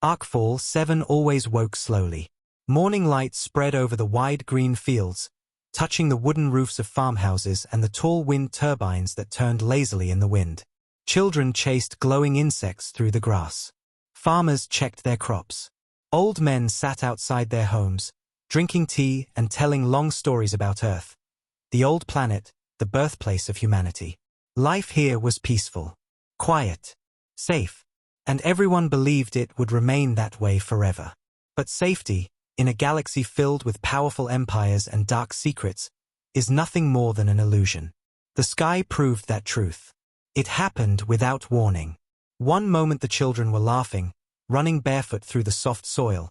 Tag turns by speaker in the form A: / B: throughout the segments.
A: Arcfall 7 always woke slowly. Morning light spread over the wide green fields, touching the wooden roofs of farmhouses and the tall wind turbines that turned lazily in the wind. Children chased glowing insects through the grass. Farmers checked their crops. Old men sat outside their homes, drinking tea and telling long stories about Earth, the old planet, the birthplace of humanity. Life here was peaceful, quiet, safe, and everyone believed it would remain that way forever. But safety, in a galaxy filled with powerful empires and dark secrets, is nothing more than an illusion. The sky proved that truth. It happened without warning. One moment the children were laughing, running barefoot through the soft soil,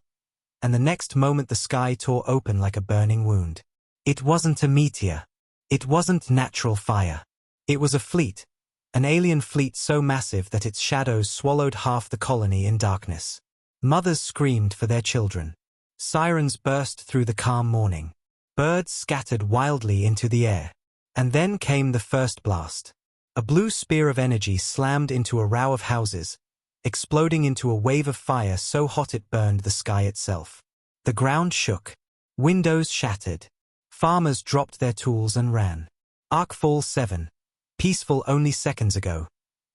A: and the next moment the sky tore open like a burning wound. It wasn't a meteor. It wasn't natural fire. It was a fleet, an alien fleet so massive that its shadows swallowed half the colony in darkness. Mothers screamed for their children. Sirens burst through the calm morning. Birds scattered wildly into the air. And then came the first blast. A blue spear of energy slammed into a row of houses, exploding into a wave of fire so hot it burned the sky itself. The ground shook. Windows shattered. Farmers dropped their tools and ran. Arcfall 7, peaceful only seconds ago,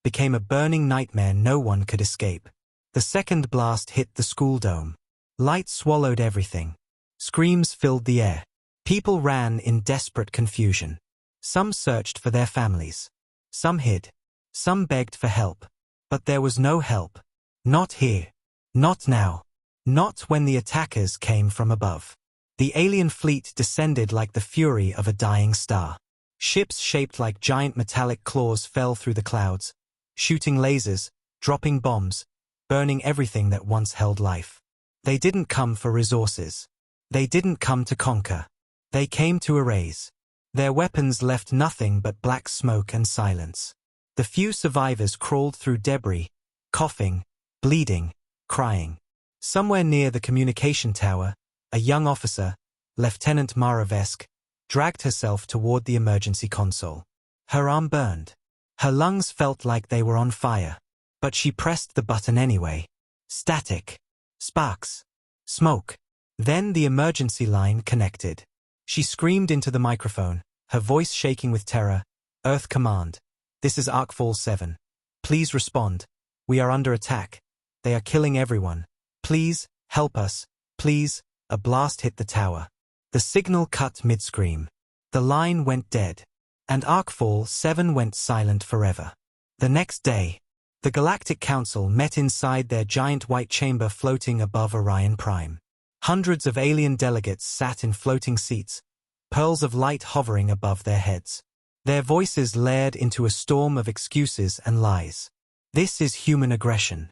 A: became a burning nightmare no one could escape. The second blast hit the school dome. Light swallowed everything. Screams filled the air. People ran in desperate confusion. Some searched for their families. Some hid. Some begged for help. But there was no help. Not here. Not now. Not when the attackers came from above. The alien fleet descended like the fury of a dying star. Ships shaped like giant metallic claws fell through the clouds, shooting lasers, dropping bombs, burning everything that once held life. They didn't come for resources. They didn't come to conquer. They came to erase. Their weapons left nothing but black smoke and silence. The few survivors crawled through debris, coughing, bleeding, crying. Somewhere near the communication tower, a young officer, Lieutenant Mara Vesk, dragged herself toward the emergency console. Her arm burned. Her lungs felt like they were on fire. But she pressed the button anyway. Static. Sparks. Smoke. Then the emergency line connected. She screamed into the microphone, her voice shaking with terror. Earth Command. This is Arcfall 7. Please respond. We are under attack. They are killing everyone. Please, help us. Please. A blast hit the tower. The signal cut mid-scream. The line went dead. And Arcfall 7 went silent forever. The next day, the Galactic Council met inside their giant white chamber floating above Orion Prime. Hundreds of alien delegates sat in floating seats, pearls of light hovering above their heads. Their voices layered into a storm of excuses and lies. This is human aggression.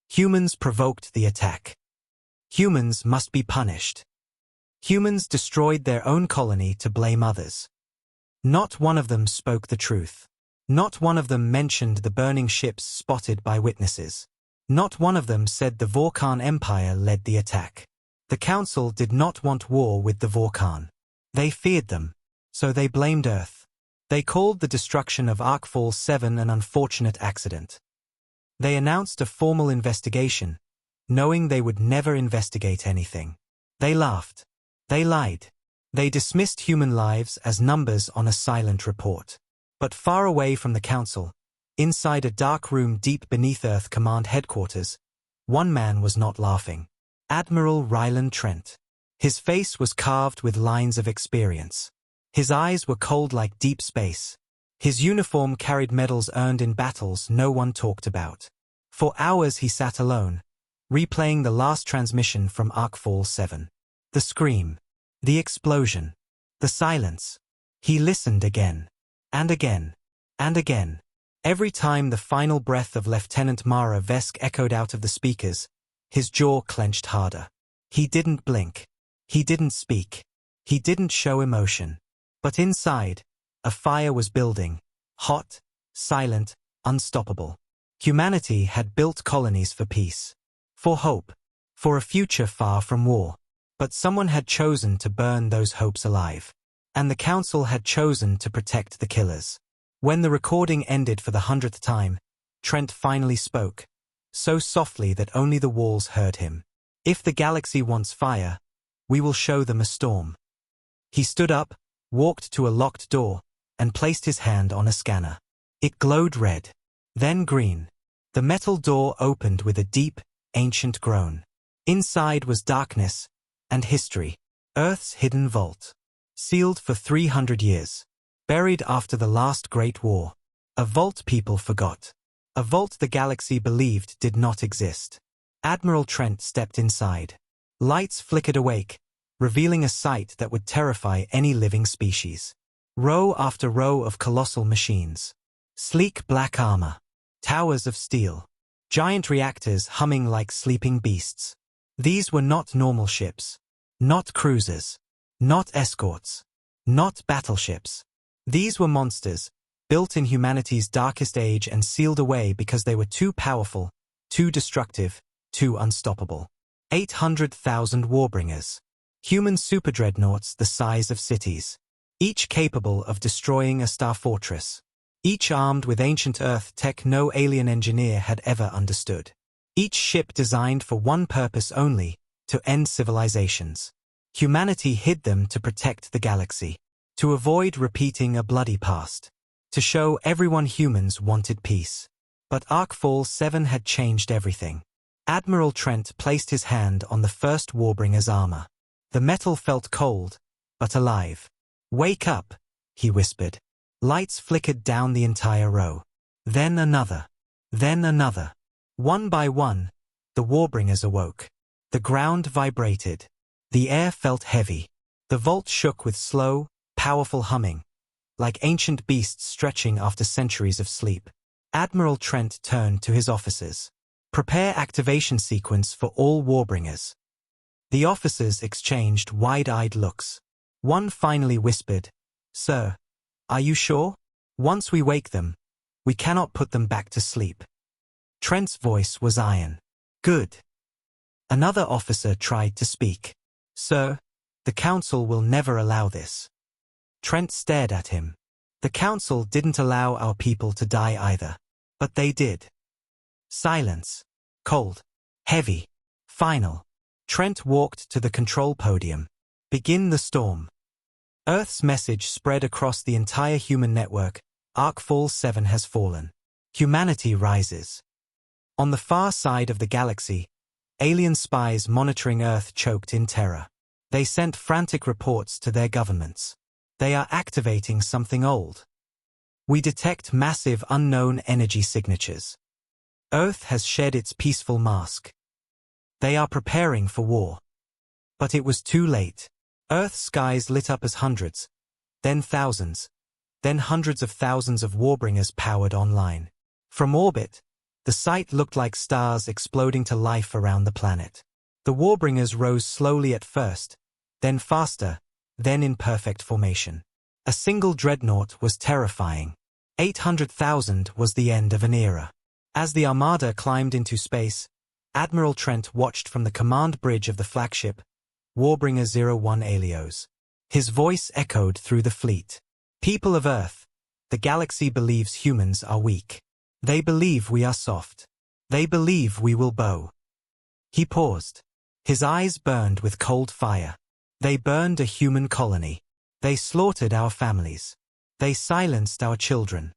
A: Humans provoked the attack. Humans must be punished. Humans destroyed their own colony to blame others. Not one of them spoke the truth. Not one of them mentioned the burning ships spotted by witnesses. Not one of them said the Vorkan Empire led the attack. The Council did not want war with the Vorkan. They feared them, so they blamed Earth. They called the destruction of Arcfall 7 an unfortunate accident. They announced a formal investigation, knowing they would never investigate anything. They laughed. They lied. They dismissed human lives as numbers on a silent report. But far away from the Council, inside a dark room deep beneath Earth Command headquarters, one man was not laughing. Admiral Ryland Trent. His face was carved with lines of experience. His eyes were cold like deep space. His uniform carried medals earned in battles no one talked about. For hours he sat alone, replaying the last transmission from Arcfall 7. The scream. The explosion. The silence. He listened again. And again. And again. Every time the final breath of Lieutenant Mara Vesk echoed out of the speakers, his jaw clenched harder. He didn't blink. He didn't speak. He didn't show emotion. But inside, a fire was building. Hot, silent, unstoppable. Humanity had built colonies for peace. For hope. For a future far from war. But someone had chosen to burn those hopes alive. And the Council had chosen to protect the killers. When the recording ended for the 100th time, Trent finally spoke. so softly that only the walls heard him. If the galaxy wants fire, we will show them a storm. He stood up, walked to a locked door, and placed his hand on a scanner. It glowed red, then green. The metal door opened with a deep, ancient groan. Inside was darkness and history. Earth's hidden vault. Sealed for 300 years. Buried after the last Great War. A vault people forgot. A vault the galaxy believed did not exist. Admiral Trent stepped inside. Lights flickered awake, revealing a sight that would terrify any living species. Row after row of colossal machines. Sleek black armor. Towers of steel. Giant reactors humming like sleeping beasts. These were not normal ships. Not cruisers. Not escorts. Not battleships. These were monsters, built in humanity's darkest age and sealed away because they were too powerful, too destructive, too unstoppable. 800,000 warbringers. Human superdreadnoughts the size of cities. Each capable of destroying a star fortress. Each armed with ancient Earth tech no alien engineer had ever understood. Each ship designed for one purpose only, to end civilizations. Humanity hid them to protect the galaxy. To avoid repeating a bloody past. To show everyone humans wanted peace. But Arcfall 7 had changed everything. Admiral Trent placed his hand on the first Warbringer's armor. The metal felt cold, but alive. "Wake up," he whispered. Lights flickered down the entire row. Then another. Then another. One by one, the Warbringers awoke. The ground vibrated. The air felt heavy. The vault shook with slow, powerful humming, like ancient beasts stretching after centuries of sleep. Admiral Trent turned to his officers. "Prepare activation sequence for all Warbringers." The officers exchanged wide-eyed looks. One finally whispered, "Sir, are you sure? Once we wake them, we cannot put them back to sleep." Trent's voice was iron. "Good." Another officer tried to speak. "Sir, the Council will never allow this." Trent stared at him. The Council didn't allow our people to die either. But they did. Silence. Cold. Heavy. Final. Trent walked to the control podium. "Begin the storm." Earth's message spread across the entire human network. Arcfall 7 has fallen. Humanity rises. On the far side of the galaxy, alien spies monitoring Earth choked in terror. They sent frantic reports to their governments. "They are activating something old. We detect massive unknown energy signatures. Earth has shed its peaceful mask. They are preparing for war." But it was too late. Earth's skies lit up as hundreds, then thousands, then hundreds of thousands of Warbringers powered online. From orbit, the sight looked like stars exploding to life around the planet. The Warbringers rose slowly at first, then faster, then in perfect formation. A single dreadnought was terrifying. 800,000 was the end of an era. As the armada climbed into space, Admiral Trent watched from the command bridge of the flagship, Warbringer 01 Alios. His voice echoed through the fleet. "People of Earth, the galaxy believes humans are weak. They believe we are soft. They believe we will bow." He paused. His eyes burned with cold fire. "They burned a human colony. They slaughtered our families. They silenced our children."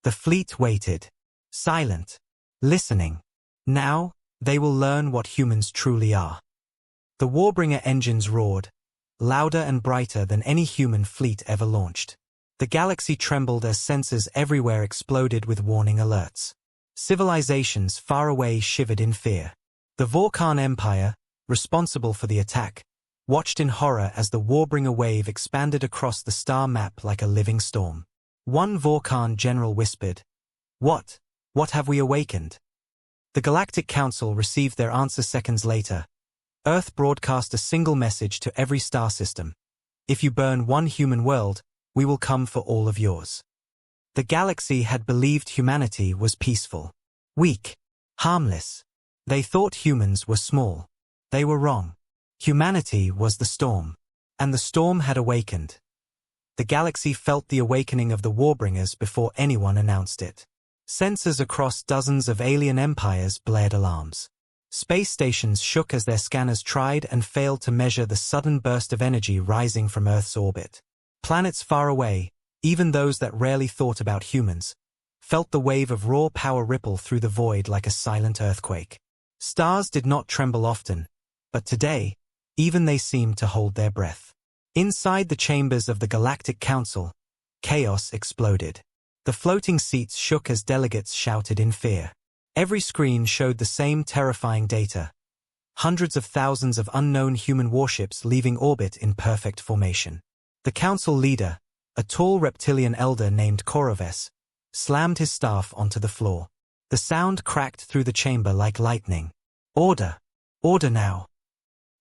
A: The fleet waited. Silent. Listening. Now, they will learn what humans truly are. The Warbringer engines roared, louder and brighter than any human fleet ever launched. The galaxy trembled as sensors everywhere exploded with warning alerts. Civilizations far away shivered in fear. The Vorkan Empire, responsible for the attack, watched in horror as the Warbringer wave expanded across the star map like a living storm. One Vorkan general whispered, What have we awakened?" The Galactic Council received their answer seconds later. Earth broadcast a single message to every star system. "If you burn one human world, we will come for all of yours." The galaxy had believed humanity was peaceful, weak, harmless. They thought humans were small. They were wrong. Humanity was the storm. And the storm had awakened. The galaxy felt the awakening of the Warbringers before anyone announced it. Sensors across dozens of alien empires blared alarms. Space stations shook as their scanners tried and failed to measure the sudden burst of energy rising from Earth's orbit. Planets far away, even those that rarely thought about humans, felt the wave of raw power ripple through the void like a silent earthquake. Stars did not tremble often, but today, even they seemed to hold their breath. Inside the chambers of the Galactic Council, chaos exploded. The floating seats shook as delegates shouted in fear. Every screen showed the same terrifying data. Hundreds of thousands of unknown human warships leaving orbit in perfect formation. The council leader, a tall reptilian elder named Koroves, slammed his staff onto the floor. The sound cracked through the chamber like lightning. Order! Order now!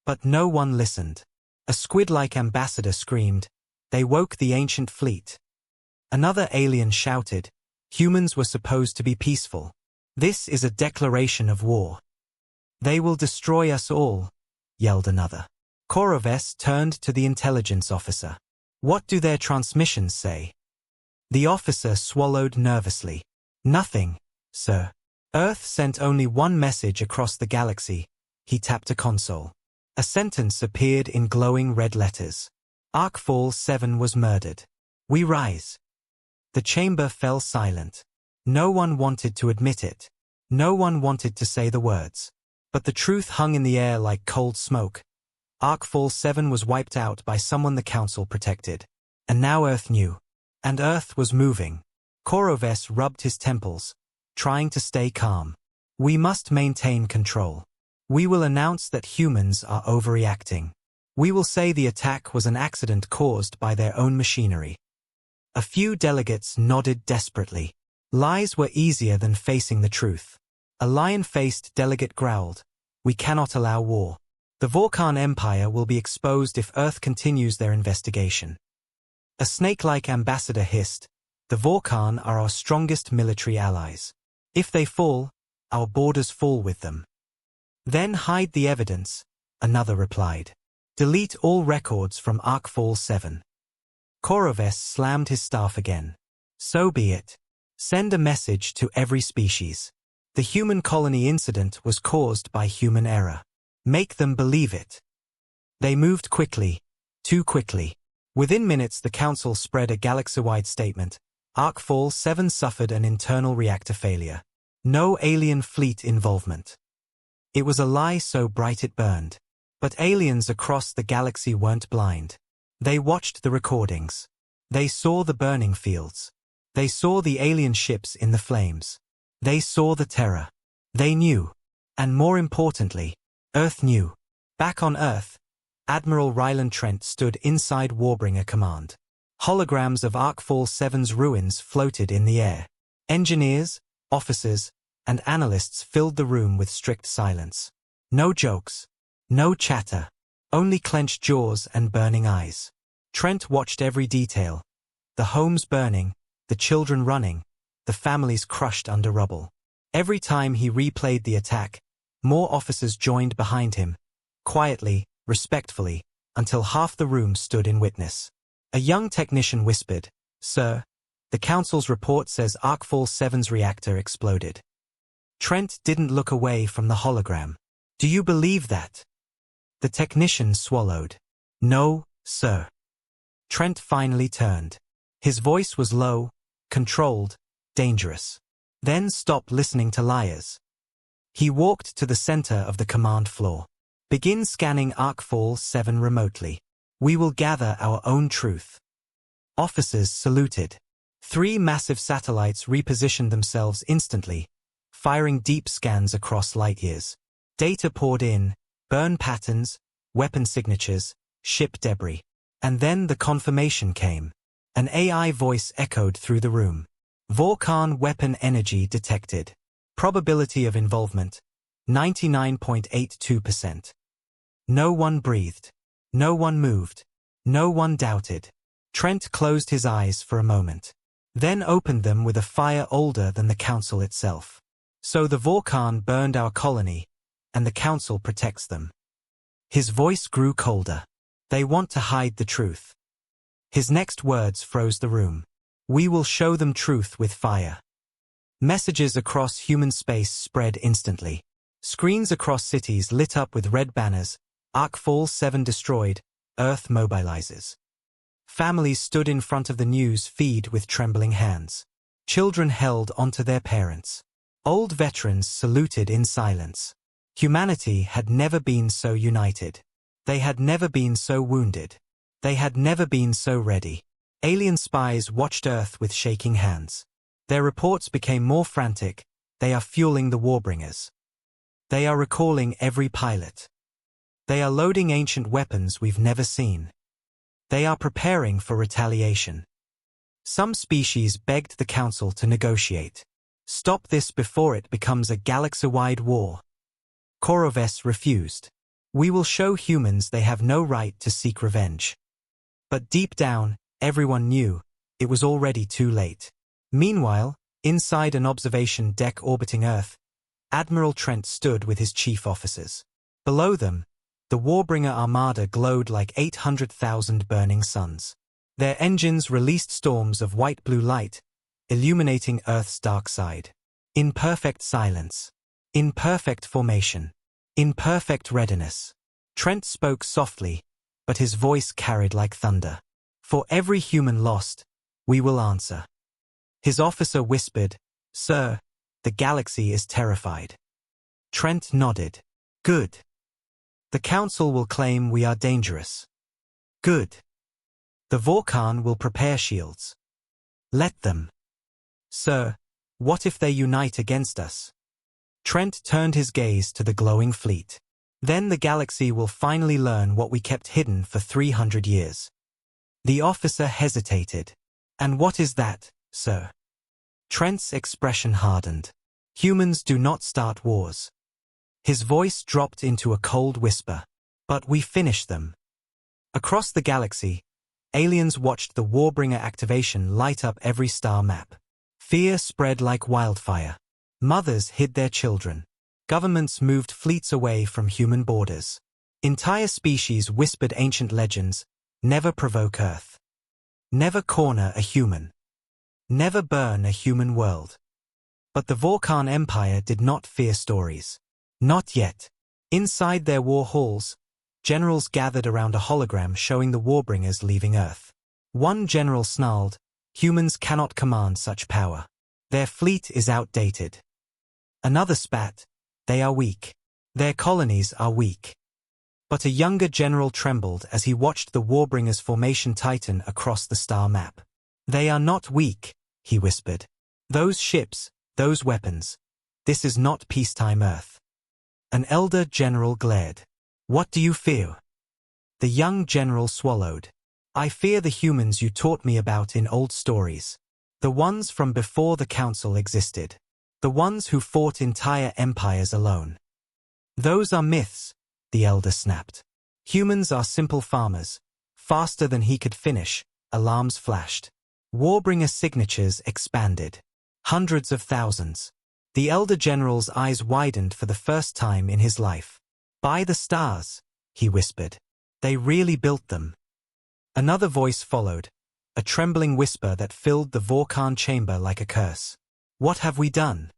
A: But no one listened. A squid-like ambassador screamed. They woke the ancient fleet. Another alien shouted. Humans were supposed to be peaceful. This is a declaration of war. They will destroy us all, yelled another. Koroves turned to the intelligence officer. What do their transmissions say? The officer swallowed nervously. Nothing, sir. Earth sent only one message across the galaxy. He tapped a console. A sentence appeared in glowing red letters. Arcfall 7 was murdered. We rise. The chamber fell silent. No one wanted to admit it. No one wanted to say the words. But the truth hung in the air like cold smoke. Arcfall 7 was wiped out by someone the Council protected. And now Earth knew. And Earth was moving. Koroves rubbed his temples, trying to stay calm. We must maintain control. We will announce that humans are overreacting. We will say the attack was an accident caused by their own machinery. A few delegates nodded desperately. Lies were easier than facing the truth. A lion-faced delegate growled, "We cannot allow war. The Vorkan Empire will be exposed if Earth continues their investigation." A snake-like ambassador hissed, "The Vorkan are our strongest military allies. If they fall, our borders fall with them." "Then hide the evidence," another replied. "Delete all records from Arcfall 7. Koroves slammed his staff again. "So be it. Send a message to every species. The human colony incident was caused by human error. Make them believe it." They moved quickly, too quickly. Within minutes the Council spread a galaxy-wide statement. Arcfall 7 suffered an internal reactor failure. No alien fleet involvement. It was a lie so bright it burned. But aliens across the galaxy weren't blind. They watched the recordings. They saw the burning fields. They saw the alien ships in the flames. They saw the terror. They knew. And more importantly, Earth knew. Back on Earth, Admiral Ryland Trent stood inside Warbringer Command. Holograms of Arcfall 7's ruins floated in the air. Engineers, officers, and analysts filled the room with strict silence. No jokes. No chatter. Only clenched jaws and burning eyes. Trent watched every detail. The homes burning, the children running, the families crushed under rubble. Every time he replayed the attack, more officers joined behind him, quietly, respectfully, until half the room stood in witness. A young technician whispered, "Sir, the Council's report says Arcfall 7's reactor exploded." Trent didn't look away from the hologram. "Do you believe that?" The technician swallowed. "No, sir." Trent finally turned. His voice was low, controlled, dangerous. "Then stop listening to liars." He walked to the center of the command floor. "Begin scanning Arcfall 7 remotely. We will gather our own truth." Officers saluted. 3 massive satellites repositioned themselves instantly, firing deep scans across light years. Data poured in, burn patterns, weapon signatures, ship debris. And then the confirmation came. An AI voice echoed through the room. "Vorkan weapon energy detected. Probability of involvement, 99.82%. No one breathed. No one moved. No one doubted. Trent closed his eyes for a moment. Then opened them with a fire older than the Council itself. "So the Vorkan burned our colony, and the Council protects them." His voice grew colder. "They want to hide the truth." His next words froze the room. "We will show them truth with fire." Messages across human space spread instantly. Screens across cities lit up with red banners, Arcfall 7 destroyed, Earth mobilizes. Families stood in front of the news feed with trembling hands. Children held onto their parents. Old veterans saluted in silence. Humanity had never been so united. They had never been so wounded. They had never been so ready. Alien spies watched Earth with shaking hands. Their reports became more frantic. They are fueling the Warbringers. They are recalling every pilot. They are loading ancient weapons we've never seen. They are preparing for retaliation. Some species begged the Council to negotiate. Stop this before it becomes a galaxy-wide war. Koroves refused. We will show humans they have no right to seek revenge. But deep down, everyone knew it was already too late. Meanwhile, inside an observation deck orbiting Earth, Admiral Trent stood with his chief officers. Below them, the Warbringer Armada glowed like 800,000 burning suns. Their engines released storms of white-blue light, illuminating Earth's dark side. In perfect silence. In perfect formation. In perfect readiness. Trent spoke softly, but his voice carried like thunder. For every human lost, we will answer. His officer whispered, "Sir, the galaxy is terrified." Trent nodded. Good. The Council will claim we are dangerous. Good. The Vorkan will prepare shields. Let them. Sir, what if they unite against us? Trent turned his gaze to the glowing fleet. Then the galaxy will finally learn what we kept hidden for 300 years. The officer hesitated. And what is that, sir? Trent's expression hardened. Humans do not start wars. His voice dropped into a cold whisper. But we finish them. Across the galaxy, aliens watched the Warbringer activation light up every star map. Fear spread like wildfire. Mothers hid their children. Governments moved fleets away from human borders. Entire species whispered ancient legends, never provoke Earth. Never corner a human. Never burn a human world. But the Vorkan Empire did not fear stories. Not yet. Inside their war halls, generals gathered around a hologram showing the Warbringers leaving Earth. One general snarled, "Humans cannot command such power. Their fleet is outdated." Another spat, "They are weak. Their colonies are weak." But a younger general trembled as he watched the Warbringers formation tighten across the star map. "They are not weak," he whispered. "Those ships, those weapons. This is not peacetime Earth." An elder general glared. "What do you fear?" The young general swallowed. "I fear the humans you taught me about in old stories. The ones from before the Council existed. The ones who fought entire empires alone." "Those are myths," the elder snapped. "Humans are simple farmers." Faster than he could finish, alarms flashed. Warbringer signatures expanded. Hundreds of thousands. The elder general's eyes widened for the first time in his life. "By the stars," he whispered. "They really built them." Another voice followed, a trembling whisper that filled the Vorkan chamber like a curse. "What have we done?"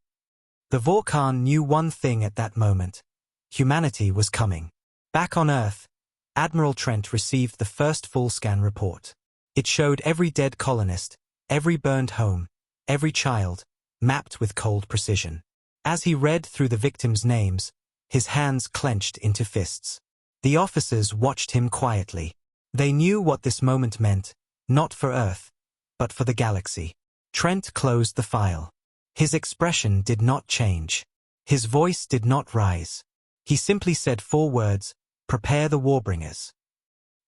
A: The Vorkan knew one thing at that moment. Humanity was coming. Back on Earth, Admiral Trent received the first full scan report. It showed every dead colonist, every burned home, every child, mapped with cold precision. As he read through the victims' names, his hands clenched into fists. The officers watched him quietly. They knew what this moment meant, not for Earth, but for the galaxy. Trent closed the file. His expression did not change. His voice did not rise. He simply said 4 words, "Prepare the Warbringers."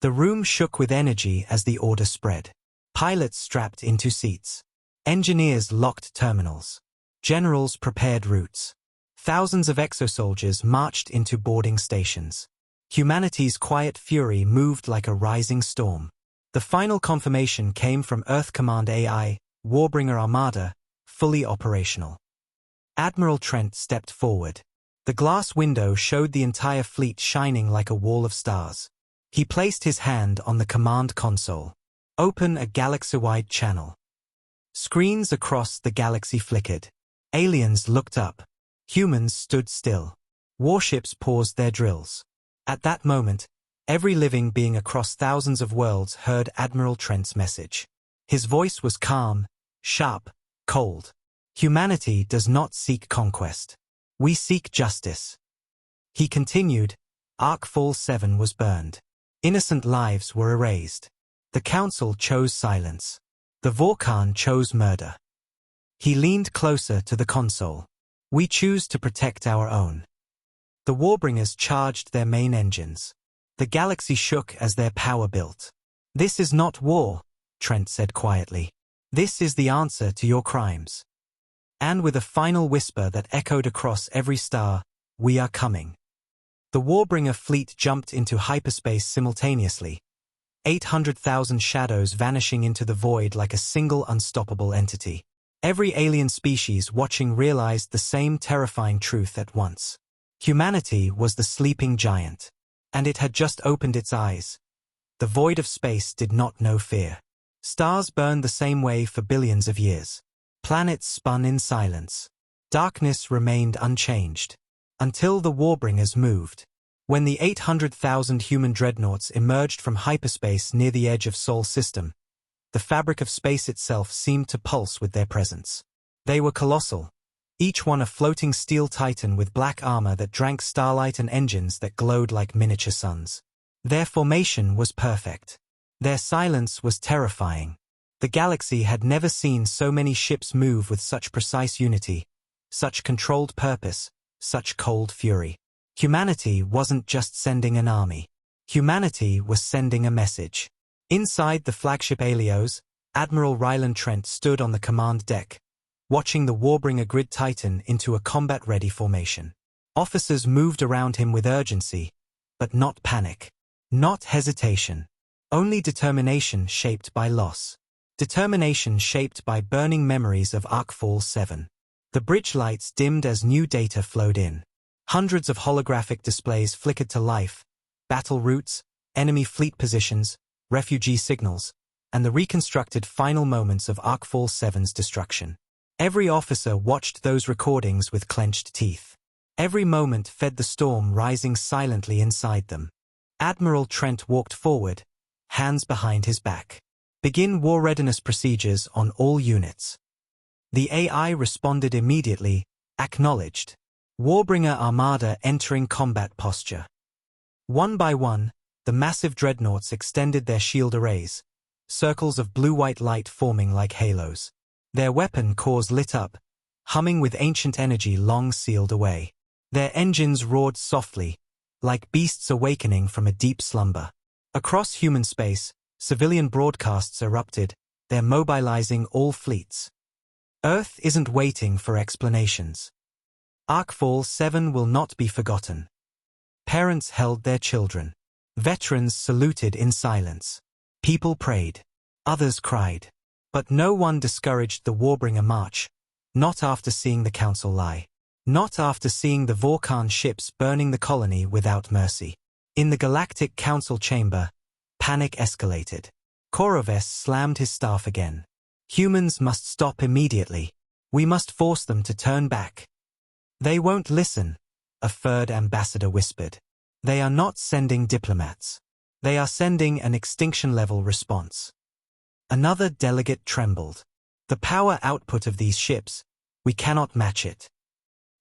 A: The room shook with energy as the order spread. Pilots strapped into seats. Engineers locked terminals. Generals prepared routes. Thousands of exosoldiers marched into boarding stations. Humanity's quiet fury moved like a rising storm. The final confirmation came from Earth Command AI, Warbringer Armada, fully operational. Admiral Trent stepped forward. The glass window showed the entire fleet shining like a wall of stars. He placed his hand on the command console. "Open a galaxy-wide channel." Screens across the galaxy flickered. Aliens looked up. Humans stood still. Warships paused their drills. At that moment, every living being across thousands of worlds heard Admiral Trent's message. His voice was calm, sharp, cold. Humanity does not seek conquest. We seek justice. He continued, Arcfall 7 was burned. Innocent lives were erased. The Council chose silence. The Vorkhan chose murder. He leaned closer to the console. We choose to protect our own. The Warbringers charged their main engines. The galaxy shook as their power built. This is not war, Trent said quietly. This is the answer to your crimes. And with a final whisper that echoed across every star, we are coming. The Warbringer fleet jumped into hyperspace simultaneously, 800,000 shadows vanishing into the void like a single unstoppable entity. Every alien species watching realized the same terrifying truth at once. Humanity was the sleeping giant, and it had just opened its eyes. The void of space did not know fear. Stars burned the same way for billions of years. Planets spun in silence. Darkness remained unchanged. Until the Warbringers moved. When the 800,000 human dreadnoughts emerged from hyperspace near the edge of Sol system, the fabric of space itself seemed to pulse with their presence. They were colossal, each one a floating steel titan with black armor that drank starlight and engines that glowed like miniature suns. Their formation was perfect. Their silence was terrifying. The galaxy had never seen so many ships move with such precise unity, such controlled purpose, such cold fury. Humanity wasn't just sending an army. Humanity was sending a message. Inside the flagship Helios, Admiral Ryland Trent stood on the command deck, watching the Warbringer grid tighten into a combat-ready formation. Officers moved around him with urgency, but not panic. Not hesitation. Only determination shaped by loss. Determination shaped by burning memories of Arcfall 7. The bridge lights dimmed as new data flowed in. Hundreds of holographic displays flickered to life, battle routes, enemy fleet positions, refugee signals, and the reconstructed final moments of Arcfall 7's destruction. Every officer watched those recordings with clenched teeth. Every moment fed the storm rising silently inside them. Admiral Trent walked forward, hands behind his back. Begin war readiness procedures on all units. The AI responded immediately, acknowledged. Warbringer Armada entering combat posture. One by one, the massive dreadnoughts extended their shield arrays, circles of blue-white light forming like halos. Their weapon cores lit up, humming with ancient energy long sealed away. Their engines roared softly, like beasts awakening from a deep slumber. Across human space, civilian broadcasts erupted, they're mobilizing all fleets. Earth isn't waiting for explanations. Arcfall 7 will not be forgotten. Parents held their children. Veterans saluted in silence. People prayed. Others cried. But no one discouraged the Warbringer march, not after seeing the Council lie. Not after seeing the Vorkhan ships burning the colony without mercy. In the Galactic Council chamber, panic escalated. Koroves slammed his staff again. Humans must stop immediately. We must force them to turn back. They won't listen, a third ambassador whispered. They are not sending diplomats. They are sending an extinction-level response. Another delegate trembled. The power output of these ships, we cannot match it.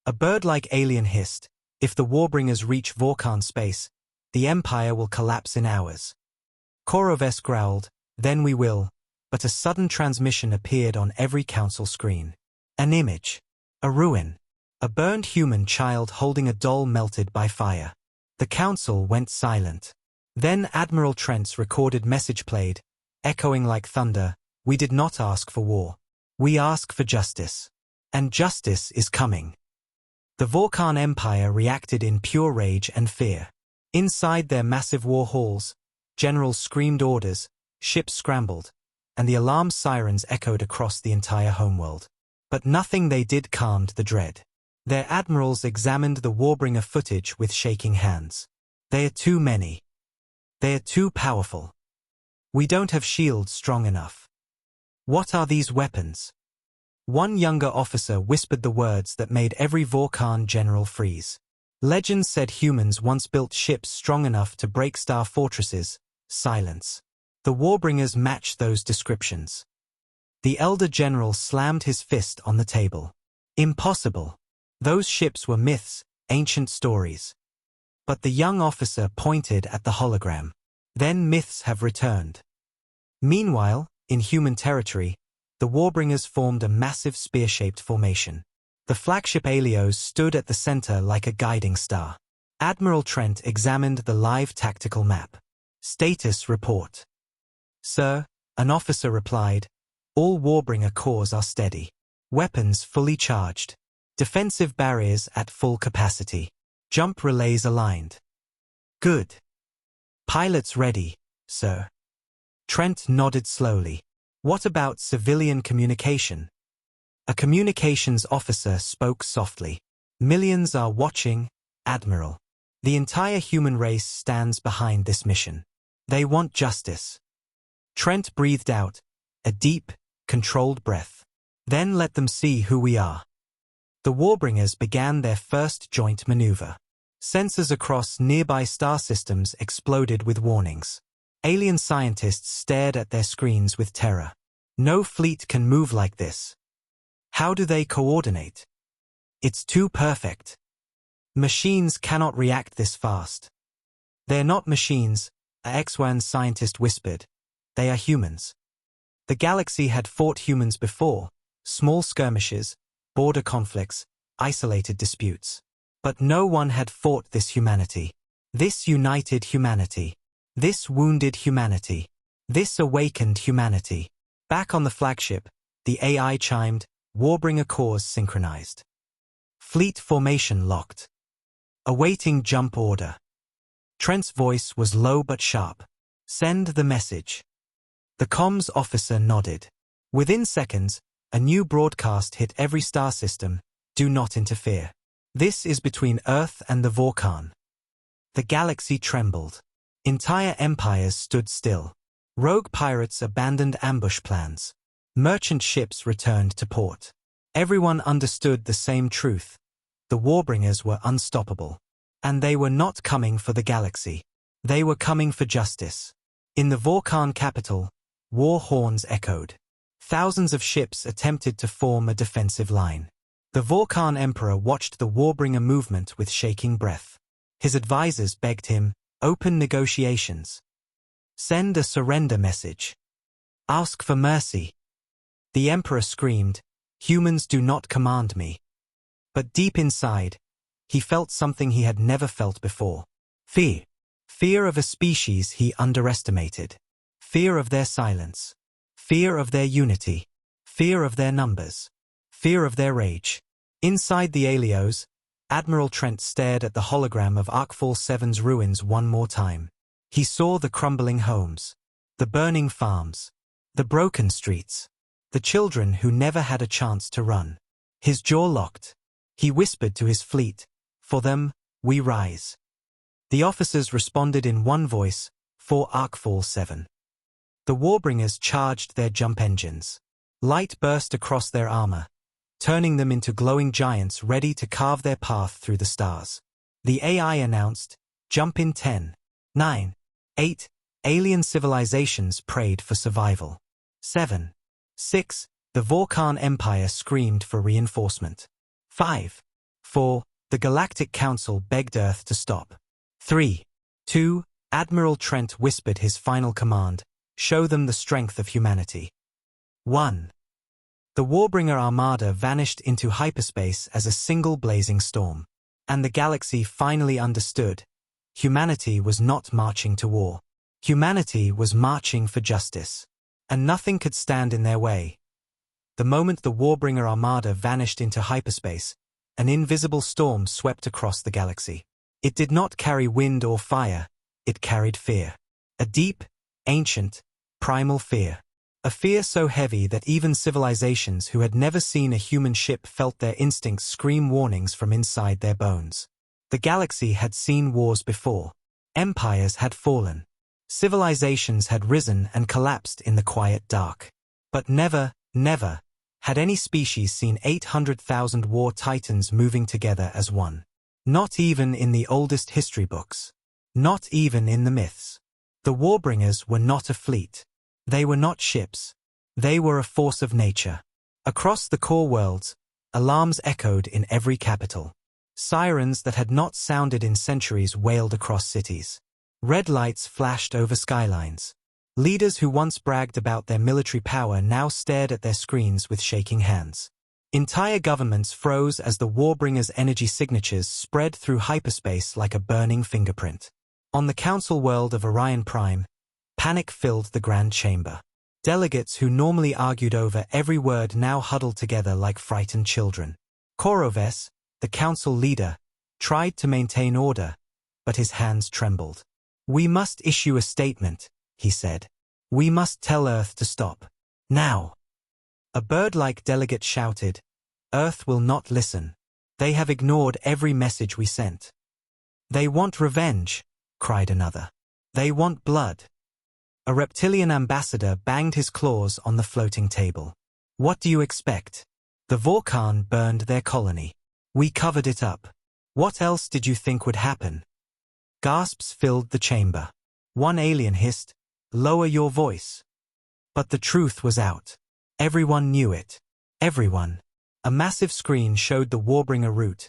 A: A bird-like alien hissed, if the Warbringers reach Vorkhan space, the Empire will collapse in hours. Koroves growled, then we will, but a sudden transmission appeared on every council screen. An image. A ruin. A burned human child holding a doll melted by fire. The council went silent. Then Admiral Trent's recorded message played, echoing like thunder, we did not ask for war. We ask for justice. And justice is coming. The Vorkhan Empire reacted in pure rage and fear. Inside their massive war halls, generals screamed orders, ships scrambled, and the alarm sirens echoed across the entire homeworld. But nothing they did calmed the dread. Their admirals examined the Warbringer footage with shaking hands. They are too many. They are too powerful. We don't have shields strong enough. What are these weapons? One younger officer whispered the words that made every Vorkan general freeze. Legends said humans once built ships strong enough to break star fortresses. Silence. The Warbringers matched those descriptions. The elder general slammed his fist on the table. Impossible. Those ships were myths, ancient stories. But the young officer pointed at the hologram. Then myths have returned. Meanwhile, in human territory, the Warbringers formed a massive spear-shaped formation. The flagship Alios stood at the center like a guiding star. Admiral Trent examined the live tactical map. Status report. Sir, an officer replied, all Warbringer cores are steady. Weapons fully charged. Defensive barriers at full capacity. Jump relays aligned. Good. Pilots ready, sir. Trent nodded slowly. What about civilian communication? A communications officer spoke softly. Millions are watching, Admiral. The entire human race stands behind this mission. They want justice. Trent breathed out, a deep, controlled breath. Then let them see who we are. The Warbringers began their first joint maneuver. Sensors across nearby star systems exploded with warnings. Alien scientists stared at their screens with terror. No fleet can move like this. How do they coordinate? It's too perfect. Machines cannot react this fast. They're not machines, a X-1 scientist whispered. They are humans. The galaxy had fought humans before, small skirmishes, border conflicts, isolated disputes. But no one had fought this humanity. This united humanity. This wounded humanity. This awakened humanity. Back on the flagship, the AI chimed, Warbringer cores synchronized. Fleet formation locked. Awaiting jump order. Trent's voice was low but sharp. Send the message. The comms officer nodded. Within seconds, a new broadcast hit every star system. Do not interfere. This is between Earth and the Vorkan. The galaxy trembled. Entire empires stood still. Rogue pirates abandoned ambush plans. Merchant ships returned to port. Everyone understood the same truth. The Warbringers were unstoppable. And they were not coming for the galaxy. They were coming for justice. In the Vorkan capital, war horns echoed. Thousands of ships attempted to form a defensive line. The Vorkan Emperor watched the Warbringer movement with shaking breath. His advisors begged him, open negotiations. Send a surrender message. Ask for mercy. The Emperor screamed, humans do not command me. But deep inside, he felt something he had never felt before. Fear. Fear of a species he underestimated. Fear of their silence. Fear of their unity. Fear of their numbers. Fear of their rage. Inside the Alios, Admiral Trent stared at the hologram of Arcfall 7's ruins one more time. He saw the crumbling homes, the burning farms, the broken streets, the children who never had a chance to run. His jaw locked. He whispered to his fleet, for them, we rise. The officers responded in one voice, for Arcfall 7. The Warbringers charged their jump engines. Light burst across their armor, turning them into glowing giants ready to carve their path through the stars. The AI announced, jump in 10, 9, 8, alien civilizations prayed for survival. 7, 6, the Vorkan Empire screamed for reinforcement. 5, 4, the Galactic Council begged Earth to stop. 3, 2, Admiral Trent whispered his final command, show them the strength of humanity. 1. The Warbringer Armada vanished into hyperspace as a single blazing storm. And the galaxy finally understood. Humanity was not marching to war. Humanity was marching for justice. And nothing could stand in their way. The moment the Warbringer Armada vanished into hyperspace, an invisible storm swept across the galaxy. It did not carry wind or fire, it carried fear. A deep, ancient, primal fear. A fear so heavy that even civilizations who had never seen a human ship felt their instincts scream warnings from inside their bones. The galaxy had seen wars before. Empires had fallen. Civilizations had risen and collapsed in the quiet dark. But never, never, Had any species seen 800,000 war titans moving together as one? Not even in the oldest history books. Not even in the myths. The Warbringers were not a fleet. They were not ships. They were a force of nature. Across the core worlds, alarms echoed in every capital. Sirens that had not sounded in centuries wailed across cities. Red lights flashed over skylines. Leaders who once bragged about their military power now stared at their screens with shaking hands. Entire governments froze as the Warbringers' energy signatures spread through hyperspace like a burning fingerprint. On the council world of Orion Prime, panic filled the Grand Chamber. Delegates who normally argued over every word now huddled together like frightened children. Koroves, the council leader, tried to maintain order, but his hands trembled. "We must issue a statement," he said. "We must tell Earth to stop. Now." A bird-like delegate shouted, "Earth will not listen. They have ignored every message we sent." "They want revenge," cried another. "They want blood." A reptilian ambassador banged his claws on the floating table. "What do you expect? The Vorkhan burned their colony. We covered it up. What else did you think would happen?" Gasps filled the chamber. One alien hissed, "Lower your voice." But the truth was out. Everyone knew it. Everyone. A massive screen showed the Warbringer route,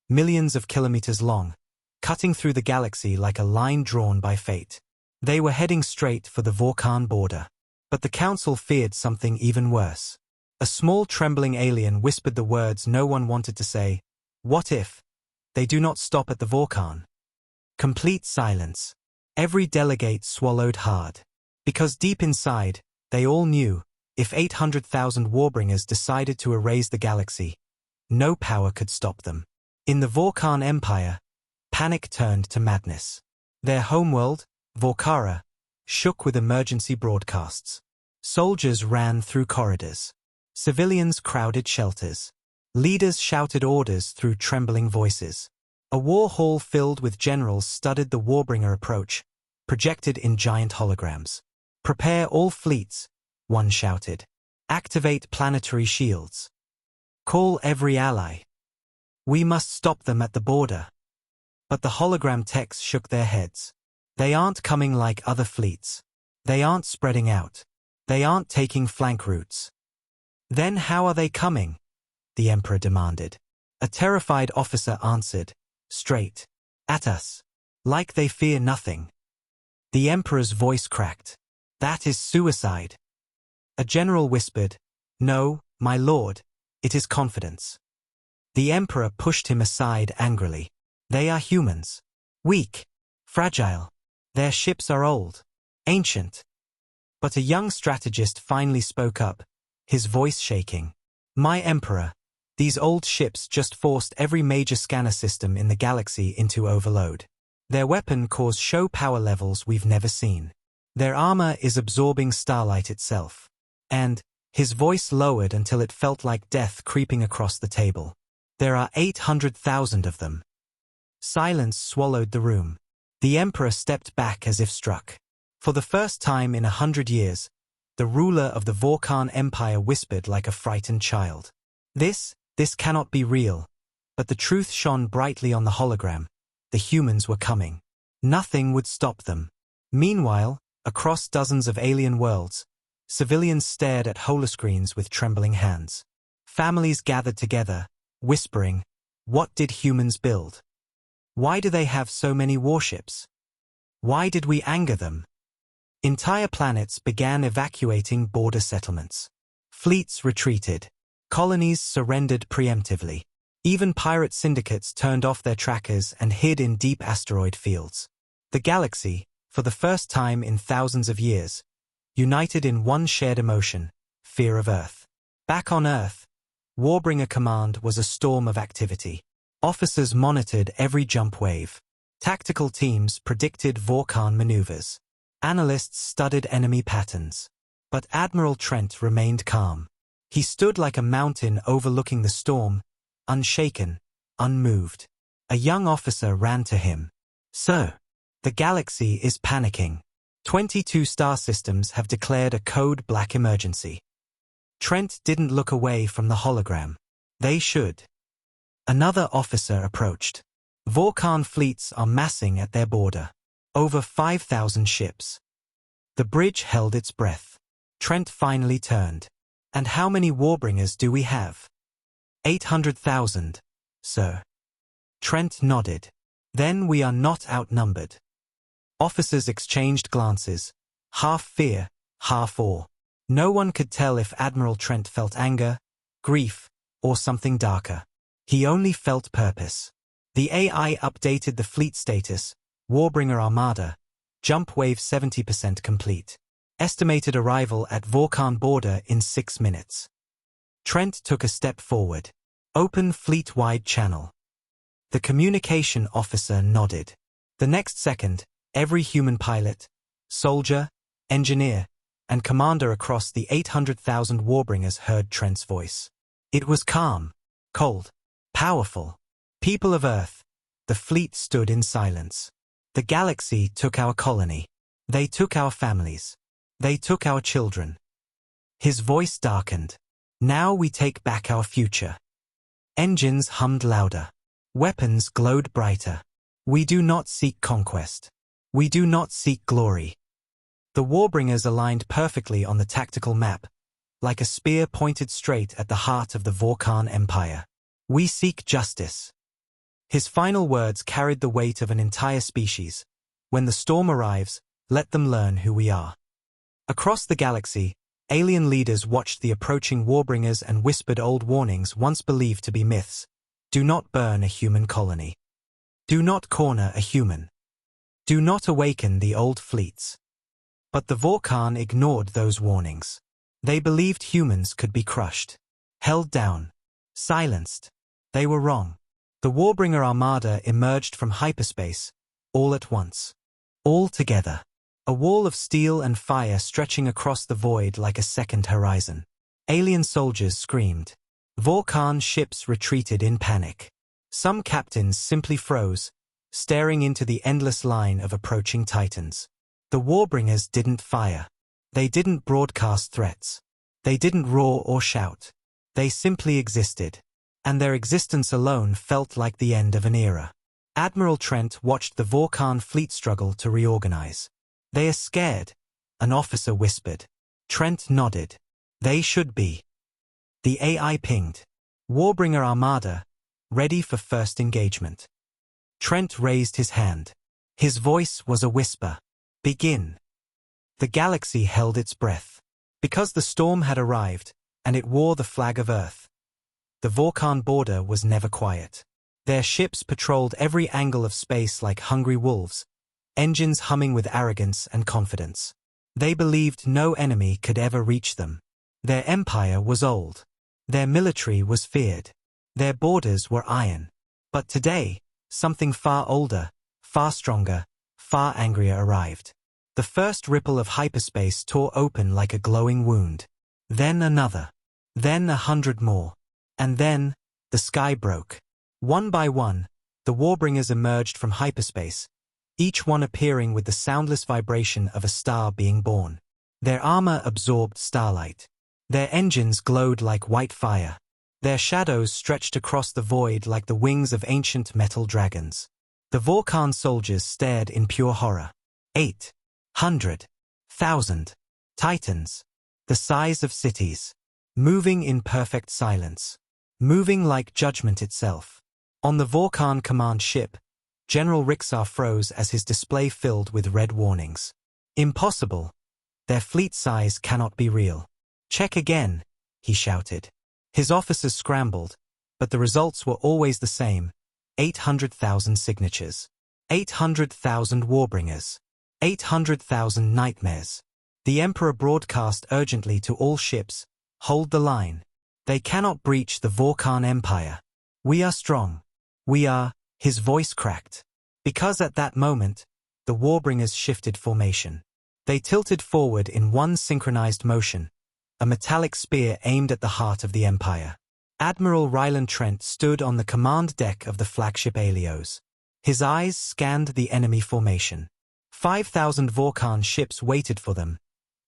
A: millions of kilometers long, cutting through the galaxy like a line drawn by fate. They were heading straight for the Vorkhan border. But the council feared something even worse. A small trembling alien whispered the words no one wanted to say. "What if they do not stop at the Vorkhan?" Complete silence. Every delegate swallowed hard. Because deep inside, they all knew, if 800,000 Warbringers decided to erase the galaxy, no power could stop them. In the Vorkhan Empire, panic turned to madness. Their homeworld, Vorkara, shook with emergency broadcasts. Soldiers ran through corridors. Civilians crowded shelters. Leaders shouted orders through trembling voices. A war hall filled with generals studied the Warbringer approach, projected in giant holograms. "Prepare all fleets," one shouted. "Activate planetary shields. Call every ally. We must stop them at the border." But the hologram techs shook their heads. "They aren't coming like other fleets. They aren't spreading out. They aren't taking flank routes." "Then how are they coming?" the Emperor demanded. A terrified officer answered, "Straight at us. Like they fear nothing." The Emperor's voice cracked. "That is suicide." A general whispered, "No, my lord, it is confidence." The Emperor pushed him aside angrily. "They are humans. Weak. Fragile. Their ships are old. Ancient." But a young strategist finally spoke up, his voice shaking. "My Emperor, these old ships just forced every major scanner system in the galaxy into overload. Their weapon cores show power levels we've never seen. Their armor is absorbing starlight itself." And, his voice lowered until it felt like death creeping across the table. "There are 800,000 of them." Silence swallowed the room. The Emperor stepped back as if struck. For the first time in 100 years, the ruler of the Vorkhan Empire whispered like a frightened child. This cannot be real." But the truth shone brightly on the hologram. The humans were coming. Nothing would stop them. Meanwhile, across dozens of alien worlds, civilians stared at holoscreens with trembling hands. Families gathered together, whispering, "What did humans build? Why do they have so many warships? Why did we anger them?" Entire planets began evacuating border settlements. Fleets retreated. Colonies surrendered preemptively. Even pirate syndicates turned off their trackers and hid in deep asteroid fields. The galaxy, for the first time in thousands of years, united in one shared emotion, fear of Earth. Back on Earth, Warbringer Command was a storm of activity. Officers monitored every jump wave. Tactical teams predicted Vorkhan maneuvers. Analysts studied enemy patterns. But Admiral Trent remained calm. He stood like a mountain overlooking the storm, unshaken, unmoved. A young officer ran to him. "Sir, the galaxy is panicking. 22 star systems have declared a code black emergency." Trent didn't look away from the hologram. They should. Another officer approached. Vorkhan fleets are massing at their border. Over 5,000 ships. The bridge held its breath. Trent finally turned. And how many Warbringers do we have? 800,000, sir. Trent nodded. Then we are not outnumbered. Officers exchanged glances, half fear, half awe. No one could tell if Admiral Trent felt anger, grief, or something darker. He only felt purpose. The AI updated the fleet status, Warbringer Armada, jump wave 70% complete. Estimated arrival at Vorkhan border in 6 minutes. Trent took a step forward. Open fleet-wide channel. The communication officer nodded. The next second, every human pilot, soldier, engineer, and commander across the 800,000 Warbringers heard Trent's voice. It was calm, cold, powerful. People of Earth, the fleet stood in silence. The galaxy took our colony. They took our families. They took our children. His voice darkened. Now we take back our future. Engines hummed louder. Weapons glowed brighter. We do not seek conquest. We do not seek glory. The Warbringers aligned perfectly on the tactical map, like a spear pointed straight at the heart of the Vorkhan Empire. We seek justice. His final words carried the weight of an entire species. When the storm arrives, let them learn who we are. Across the galaxy, alien leaders watched the approaching Warbringers and whispered old warnings once believed to be myths. Do not burn a human colony. Do not corner a human. Do not awaken the old fleets. But the Vorkhan ignored those warnings. They believed humans could be crushed, held down, silenced. They were wrong. The Warbringer Armada emerged from hyperspace, all at once. All together. A wall of steel and fire stretching across the void like a second horizon. Alien soldiers screamed. Vorkhan ships retreated in panic. Some captains simply froze, staring into the endless line of approaching titans. The Warbringers didn't fire. They didn't broadcast threats. They didn't roar or shout. They simply existed. And their existence alone felt like the end of an era. Admiral Trent watched the Vorkhan fleet struggle to reorganize. They are scared, an officer whispered. Trent nodded. They should be. The AI pinged. Warbringer Armada, ready for first engagement. Trent raised his hand. His voice was a whisper. Begin. The galaxy held its breath. Because the storm had arrived, and it wore the flag of Earth. The Vorkhan border was never quiet. Their ships patrolled every angle of space like hungry wolves, engines humming with arrogance and confidence. They believed no enemy could ever reach them. Their empire was old. Their military was feared. Their borders were iron. But today, something far older, far stronger, far angrier arrived. The first ripple of hyperspace tore open like a glowing wound. Then another. Then 100 more. And then, the sky broke. One by one, the Warbringers emerged from hyperspace, each one appearing with the soundless vibration of a star being born. Their armor absorbed starlight. Their engines glowed like white fire. Their shadows stretched across the void like the wings of ancient metal dragons. The Vorkhan soldiers stared in pure horror. 800,000 titans, the size of cities, moving in perfect silence, moving like judgment itself. On the Vorkhan command ship, General Rixar froze as his display filled with red warnings. Impossible. Their fleet size cannot be real. Check again, he shouted. His officers scrambled, but the results were always the same. 800,000 signatures. 800,000 Warbringers. 800,000 nightmares. The Emperor broadcast urgently to all ships, hold the line. They cannot breach the Vorkhan Empire. We are strong. We are, his voice cracked. Because at that moment, the Warbringers shifted formation. They tilted forward in one synchronized motion, a metallic spear aimed at the heart of the Empire. Admiral Ryland Trent stood on the command deck of the flagship Helios. His eyes scanned the enemy formation. 5,000 Vorkhan ships waited for them.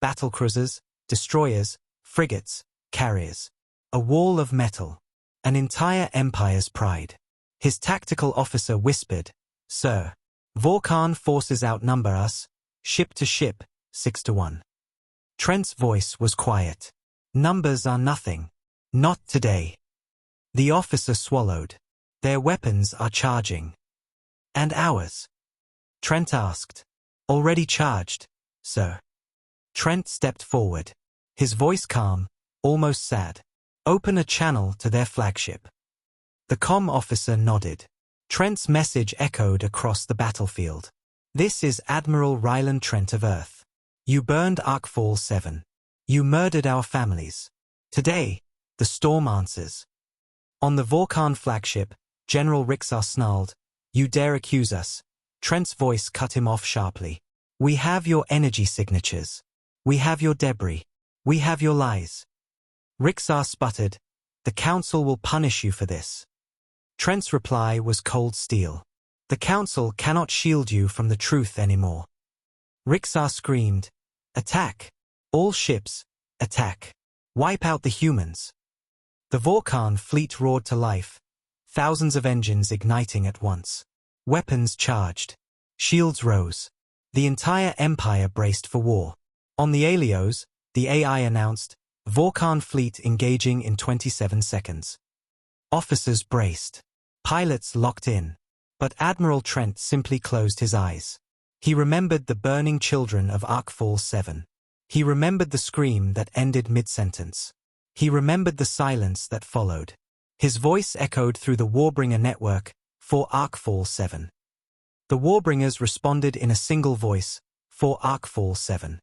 A: Battlecruisers, destroyers, frigates, carriers. A wall of metal. An entire empire's pride. His tactical officer whispered, "Sir, Vorkhan forces outnumber us, ship to ship, 6-1. Trent's voice was quiet. "Numbers are nothing. Not today." The officer swallowed. "Their weapons are charging." "And ours?" Trent asked. "Already charged, sir." Trent stepped forward. His voice calm, almost sad. "Open a channel to their flagship." The comm officer nodded. Trent's message echoed across the battlefield. "This is Admiral Ryland Trent of Earth. You burned Arkfall 7. You murdered our families. Today, the storm answers." On the Vorkhan flagship, General Rixar snarled, "You dare accuse us?" Trent's voice cut him off sharply. "We have your energy signatures. We have your debris. We have your lies." Rixar sputtered, "The Council will punish you for this." Trent's reply was cold steel. "The Council cannot shield you from the truth anymore." Rixar screamed, "Attack! All ships, attack! Wipe out the humans!" The Vorkhan fleet roared to life, thousands of engines igniting at once. Weapons charged. Shields rose. The entire empire braced for war. On the Alios, the AI announced, "Vorkhan fleet engaging in 27 seconds." Officers braced. Pilots locked in. But Admiral Trent simply closed his eyes. He remembered the burning children of Arkfall 7. He remembered the scream that ended mid-sentence. He remembered the silence that followed. His voice echoed through the Warbringer network, "For Arkfall 7. The Warbringers responded in a single voice, "For Arkfall 7.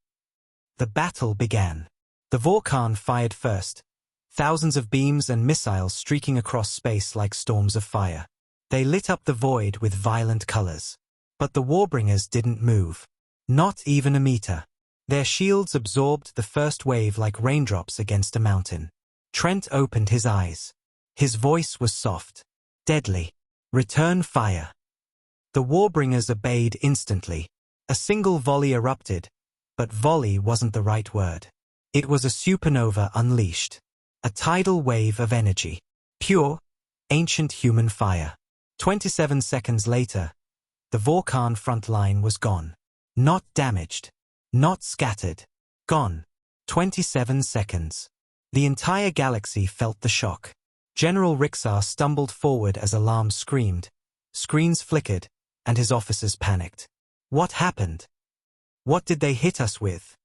A: The battle began. The Vorkhan fired first, thousands of beams and missiles streaking across space like storms of fire. They lit up the void with violent colors. But the Warbringers didn't move. Not even a meter. Their shields absorbed the first wave like raindrops against a mountain. Trent opened his eyes. His voice was soft. "Deadly. Return fire." The Warbringers obeyed instantly. A single volley erupted, but volley wasn't the right word. It was a supernova unleashed. A tidal wave of energy. Pure, ancient human fire. 27 seconds later, the Vorkhan front line was gone. Not damaged. Not scattered. Gone. 27 seconds. The entire galaxy felt the shock. General Rixar stumbled forward as alarms screamed. Screens flickered, and his officers panicked. What happened? What did they hit us with?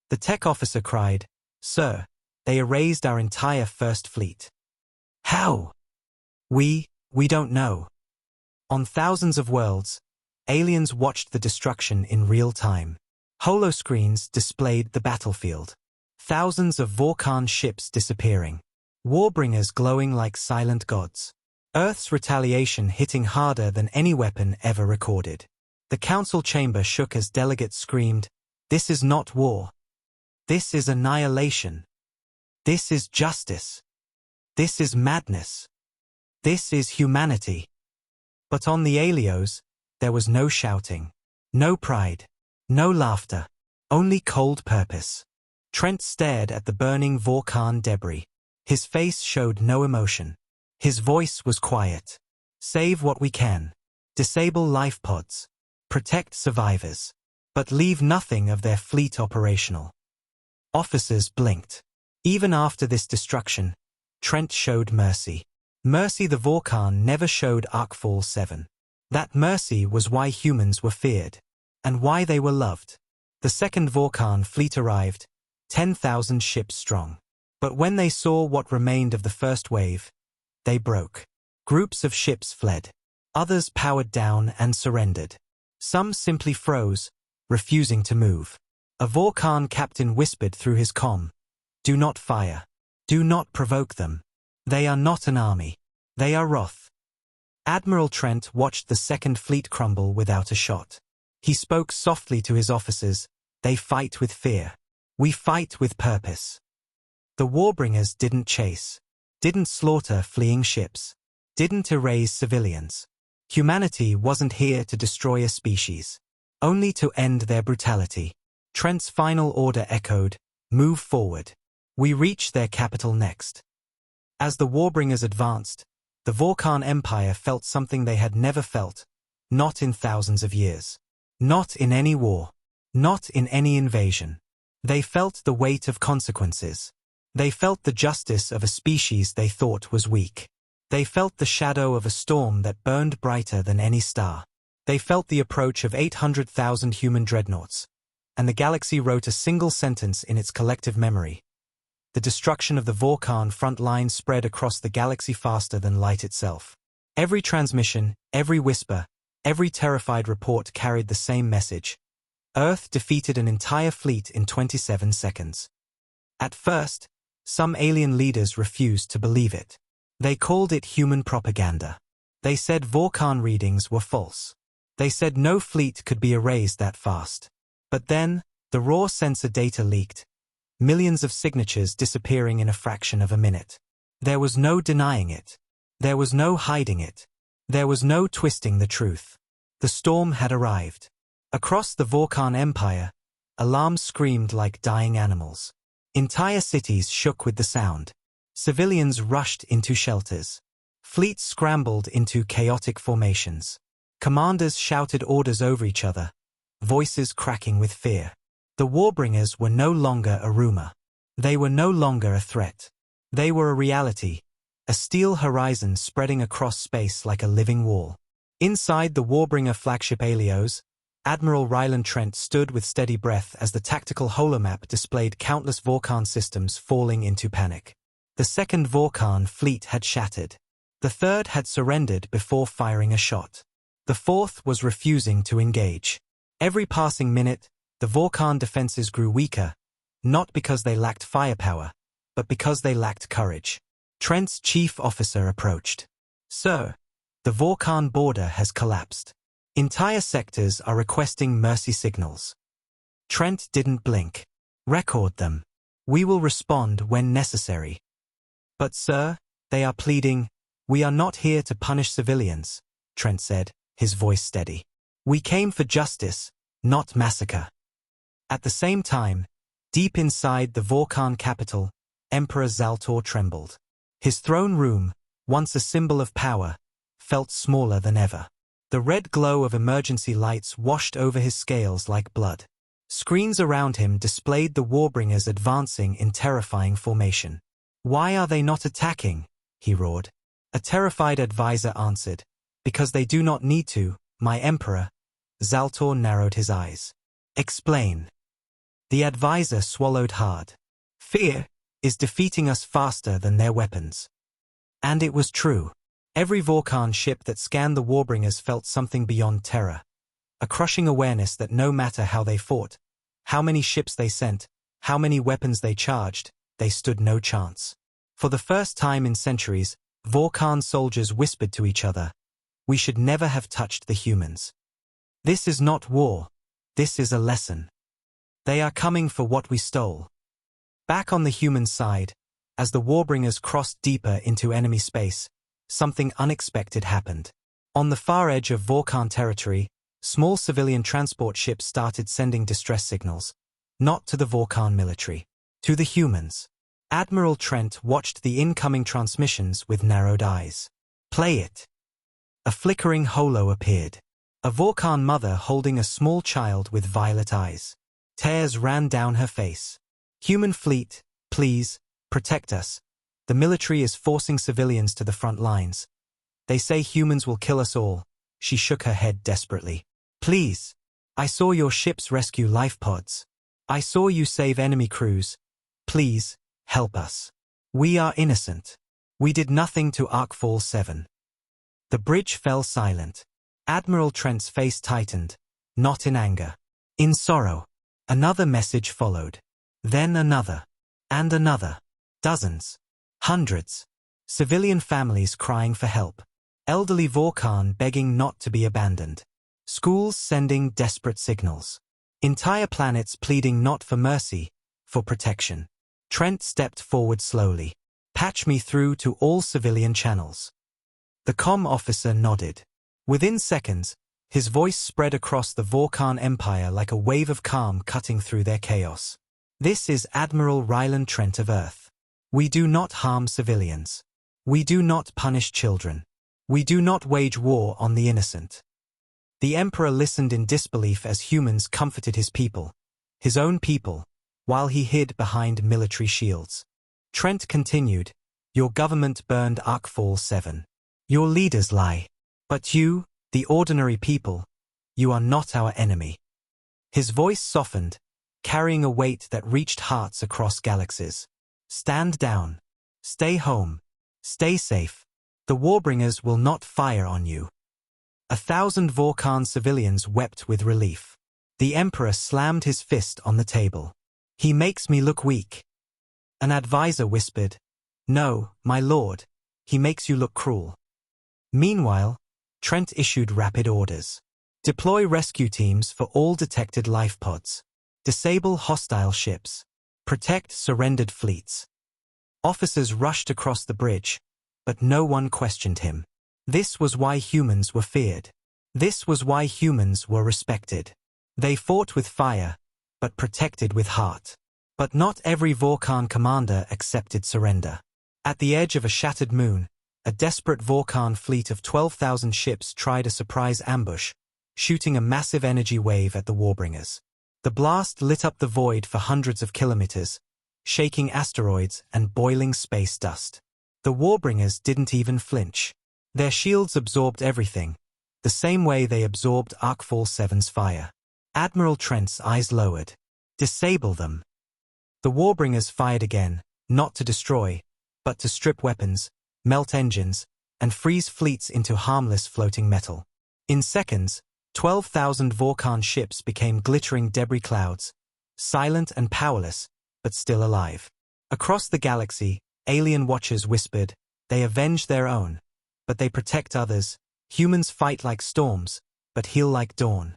A: The tech officer cried, "Sir, they erased our entire first fleet." "How?" We don't know." On thousands of worlds, aliens watched the destruction in real time. Holoscreens displayed the battlefield. Thousands of Vorkhan ships disappearing. Warbringers glowing like silent gods. Earth's retaliation hitting harder than any weapon ever recorded. The council chamber shook as delegates screamed, "This is not war. This is annihilation. This is justice. This is madness. This is humanity." But on the Alios, there was no shouting, no pride, no laughter, only cold purpose. Trent stared at the burning Vorkhan debris. His face showed no emotion. His voice was quiet. "Save what we can. Disable life pods. Protect survivors. But leave nothing of their fleet operational." Officers blinked. Even after this destruction, Trent showed mercy. Mercy the Vorkhan never showed Arkfall 7. That mercy was why humans were feared. And why they were loved. The second Vorkhan fleet arrived, 10,000 ships strong. But when they saw what remained of the first wave, they broke. Groups of ships fled. Others powered down and surrendered. Some simply froze, refusing to move. A Vorkhan captain whispered through his comm, "Do not fire. Do not provoke them. They are not an army. They are wrath." Admiral Trent watched the second fleet crumble without a shot. He spoke softly to his officers, "They fight with fear. We fight with purpose." The Warbringers didn't chase, didn't slaughter fleeing ships, didn't erase civilians. Humanity wasn't here to destroy a species, only to end their brutality. Trent's final order echoed, "Move forward. We reach their capital next. As the Warbringers advanced, the Vorkhan Empire felt something they had never felt, not in thousands of years. Not in any war. Not in any invasion. They felt the weight of consequences. They felt the justice of a species they thought was weak. They felt the shadow of a storm that burned brighter than any star. They felt the approach of 800,000 human dreadnoughts, and the galaxy wrote a single sentence in its collective memory. The destruction of the Vorkhan front line spread across the galaxy faster than light itself. Every transmission, every whisper, every terrified report carried the same message. Earth defeated an entire fleet in 27 seconds. At first, some alien leaders refused to believe it. They called it human propaganda. They said Vorkhan readings were false. They said no fleet could be erased that fast. But then, the raw sensor data leaked, millions of signatures disappearing in a fraction of a minute. There was no denying it. There was no hiding it. There was no twisting the truth. The storm had arrived. Across the Vorkhan Empire, alarms screamed like dying animals. Entire cities shook with the sound. Civilians rushed into shelters. Fleets scrambled into chaotic formations. Commanders shouted orders over each other, voices cracking with fear. The Warbringers were no longer a rumor. They were no longer a threat. They were a reality, a steel horizon spreading across space like a living wall. Inside the Warbringer flagship Alios, Admiral Ryland Trent stood with steady breath as the tactical holomap displayed countless Vorkhan systems falling into panic. The second Vorkhan fleet had shattered. The third had surrendered before firing a shot. The fourth was refusing to engage. Every passing minute, the Vorkhan defenses grew weaker, not because they lacked firepower, but because they lacked courage. Trent's chief officer approached. "Sir, the Vorkhan border has collapsed. Entire sectors are requesting mercy signals." Trent didn't blink. "Record them. We will respond when necessary." "But sir, they are pleading, we are not here to punish civilians," Trent said, his voice steady. "We came for justice, not massacre." At the same time, deep inside the Vorkhan capital, Emperor Zaltor trembled. His throne room, once a symbol of power, felt smaller than ever. The red glow of emergency lights washed over his scales like blood. Screens around him displayed the Warbringers advancing in terrifying formation. "Why are they not attacking?" he roared. A terrified advisor answered, "Because they do not need to, my emperor." Zaltor narrowed his eyes. "Explain." The advisor swallowed hard. "Fear is defeating us faster than their weapons." And it was true. Every Vorkhan ship that scanned the Warbringers felt something beyond terror. A crushing awareness that no matter how they fought, how many ships they sent, how many weapons they charged, they stood no chance. For the first time in centuries, Vorkhan soldiers whispered to each other, "We should never have touched the humans. This is not war. This is a lesson. They are coming for what we stole." Back on the human side, as the Warbringers crossed deeper into enemy space, something unexpected happened. On the far edge of Vorkhan territory, small civilian transport ships started sending distress signals, not to the Vorkhan military, to the humans. Admiral Trent watched the incoming transmissions with narrowed eyes. "Play it." A flickering holo appeared. A Vorkhan mother holding a small child with violet eyes. Tears ran down her face. "Human fleet, please, protect us. The military is forcing civilians to the front lines. They say humans will kill us all." She shook her head desperately. "Please. I saw your ships rescue life pods. I saw you save enemy crews. Please, help us. We are innocent. We did nothing to Arkfall 7. The bridge fell silent. Admiral Trent's face tightened, not in anger, in sorrow. Another message followed. Then another. And another. Dozens. Hundreds. Civilian families crying for help. Elderly Vorkhan begging not to be abandoned. Schools sending desperate signals. Entire planets pleading not for mercy, for protection. Trent stepped forward slowly. "Patch me through to all civilian channels." The comm officer nodded. Within seconds, his voice spread across the Vorkhan Empire like a wave of calm cutting through their chaos. This is Admiral Ryland Trent of Earth. We do not harm civilians. We do not punish children. We do not wage war on the innocent. The Emperor listened in disbelief as humans comforted his own people, while he hid behind military shields. Trent continued, "Your government burned Arkfall 7. Your leaders lie. But you, the ordinary people, you are not our enemy." His voice softened, carrying a weight that reached hearts across galaxies. "Stand down. Stay home. Stay safe. The Warbringers will not fire on you." 1,000 Vorkan civilians wept with relief. The Emperor slammed his fist on the table. "He makes me look weak." An advisor whispered, "No, my lord, he makes you look cruel." Meanwhile, Trent issued rapid orders. Deploy rescue teams for all detected life pods. Disable hostile ships. Protect surrendered fleets. Officers rushed across the bridge, but no one questioned him. This was why humans were feared. This was why humans were respected. They fought with fire, but protected with heart. But not every Vorkan commander accepted surrender. At the edge of a shattered moon, a desperate Vorkan fleet of 12,000 ships tried a surprise ambush, shooting a massive energy wave at the Warbringers. The blast lit up the void for hundreds of kilometers, shaking asteroids and boiling space dust. The Warbringers didn't even flinch. Their shields absorbed everything, the same way they absorbed Arkfall 7's fire. Admiral Trent's eyes lowered. "Disable them." The Warbringers fired again, not to destroy, but to strip weapons, melt engines, and freeze fleets into harmless floating metal. In seconds, 12,000 Vorkan ships became glittering debris clouds, silent and powerless, but still alive. Across the galaxy, alien watchers whispered, "They avenge their own, but they protect others. Humans fight like storms, but heal like dawn."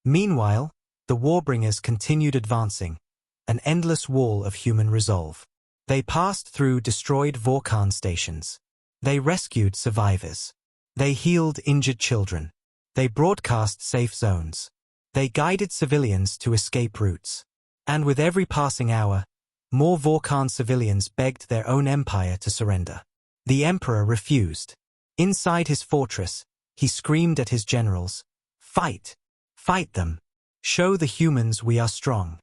A: Meanwhile, the Warbringers continued advancing, an endless wall of human resolve. They passed through destroyed Vorkan stations. They rescued survivors. They healed injured children. They broadcast safe zones. They guided civilians to escape routes. And with every passing hour, more Vorkan civilians begged their own empire to surrender. The Emperor refused. Inside his fortress, he screamed at his generals, "Fight! Fight them! Show the humans we are strong."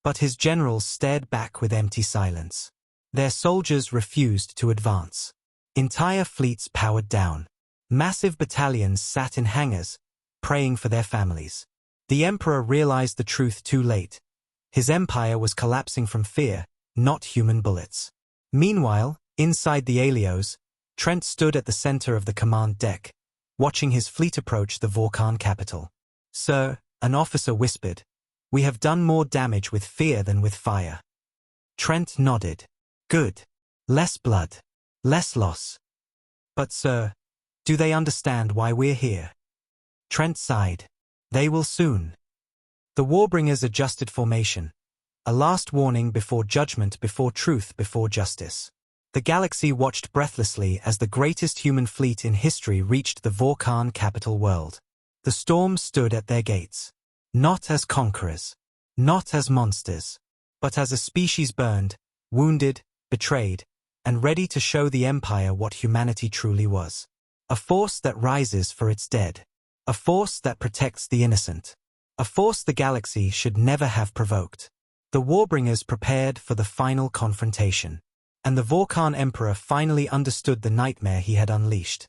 A: But his generals stared back with empty silence. Their soldiers refused to advance. Entire fleets powered down. Massive battalions sat in hangars, praying for their families. The Emperor realized the truth too late. His empire was collapsing from fear, not human bullets. Meanwhile, inside the Alios, Trent stood at the center of the command deck, watching his fleet approach the Vorkan capital. "Sir," an officer whispered, "we have done more damage with fear than with fire." Trent nodded. "Good. Less blood. Less loss. But sir, do they understand why we're here?" Trent sighed. "They will soon." The Warbringers adjusted formation. A last warning before judgment, before truth, before justice. The galaxy watched breathlessly as the greatest human fleet in history reached the Vorkan capital world. The storm stood at their gates. Not as conquerors. Not as monsters. But as a species burned, wounded, betrayed, and ready to show the Empire what humanity truly was. A force that rises for its dead. A force that protects the innocent. A force the galaxy should never have provoked. The Warbringers prepared for the final confrontation. And the Vorkan Emperor finally understood the nightmare he had unleashed.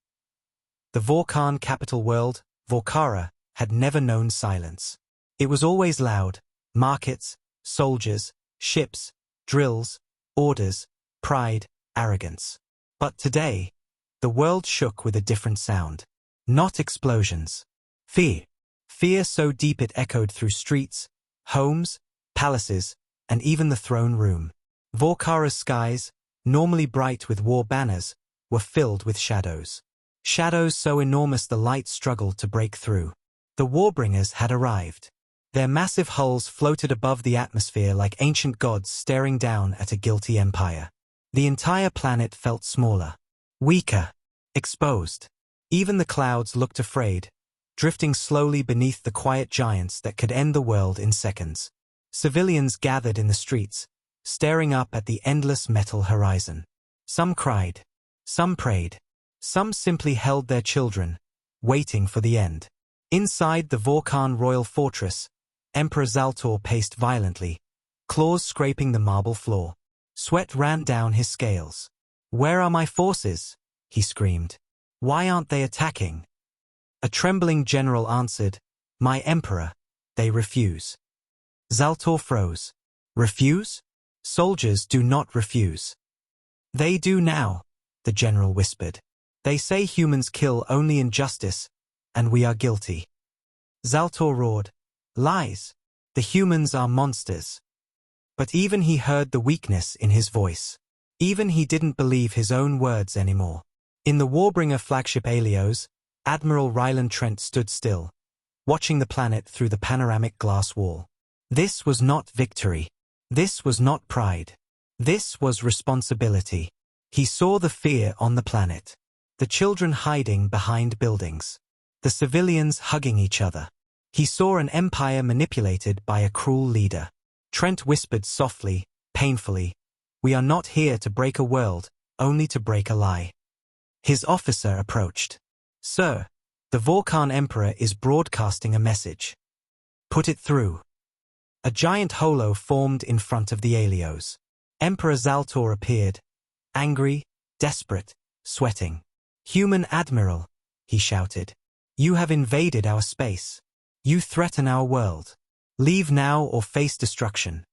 A: The Vorkan capital world, Vorkara, had never known silence. It was always loud: markets, soldiers, ships, drills, orders, pride, arrogance. But today, the world shook with a different sound. Not explosions. Fear. Fear so deep it echoed through streets, homes, palaces, and even the throne room. Vorkara's skies, normally bright with war banners, were filled with shadows. Shadows so enormous the light struggled to break through. The Warbringers had arrived. Their massive hulls floated above the atmosphere like ancient gods staring down at a guilty empire. The entire planet felt smaller, weaker, exposed. Even the clouds looked afraid, drifting slowly beneath the quiet giants that could end the world in seconds. Civilians gathered in the streets, staring up at the endless metal horizon. Some cried. Some prayed. Some simply held their children, waiting for the end. Inside the Vorkhan royal fortress, Emperor Zaltor paced violently, claws scraping the marble floor. Sweat ran down his scales. "Where are my forces?" he screamed. "Why aren't they attacking?" A trembling general answered, "My emperor, they refuse." Zaltor froze. "Refuse? Soldiers do not refuse." "They do now," the general whispered. "They say humans kill only in justice, and we are guilty." Zaltor roared, "Lies! The humans are monsters." But even he heard the weakness in his voice. Even he didn't believe his own words anymore. In the Warbringer flagship Helios, Admiral Ryland Trent stood still, watching the planet through the panoramic glass wall. This was not victory. This was not pride. This was responsibility. He saw the fear on the planet. The children hiding behind buildings. The civilians hugging each other. He saw an empire manipulated by a cruel leader. Trent whispered softly, painfully, "We are not here to break a world, only to break a lie." His officer approached. "Sir, the Vorkhan Emperor is broadcasting a message." "Put it through." A giant holo formed in front of the Helios. Emperor Zaltor appeared, angry, desperate, sweating. "Human Admiral," he shouted. "You have invaded our space. You threaten our world. Leave now or face destruction."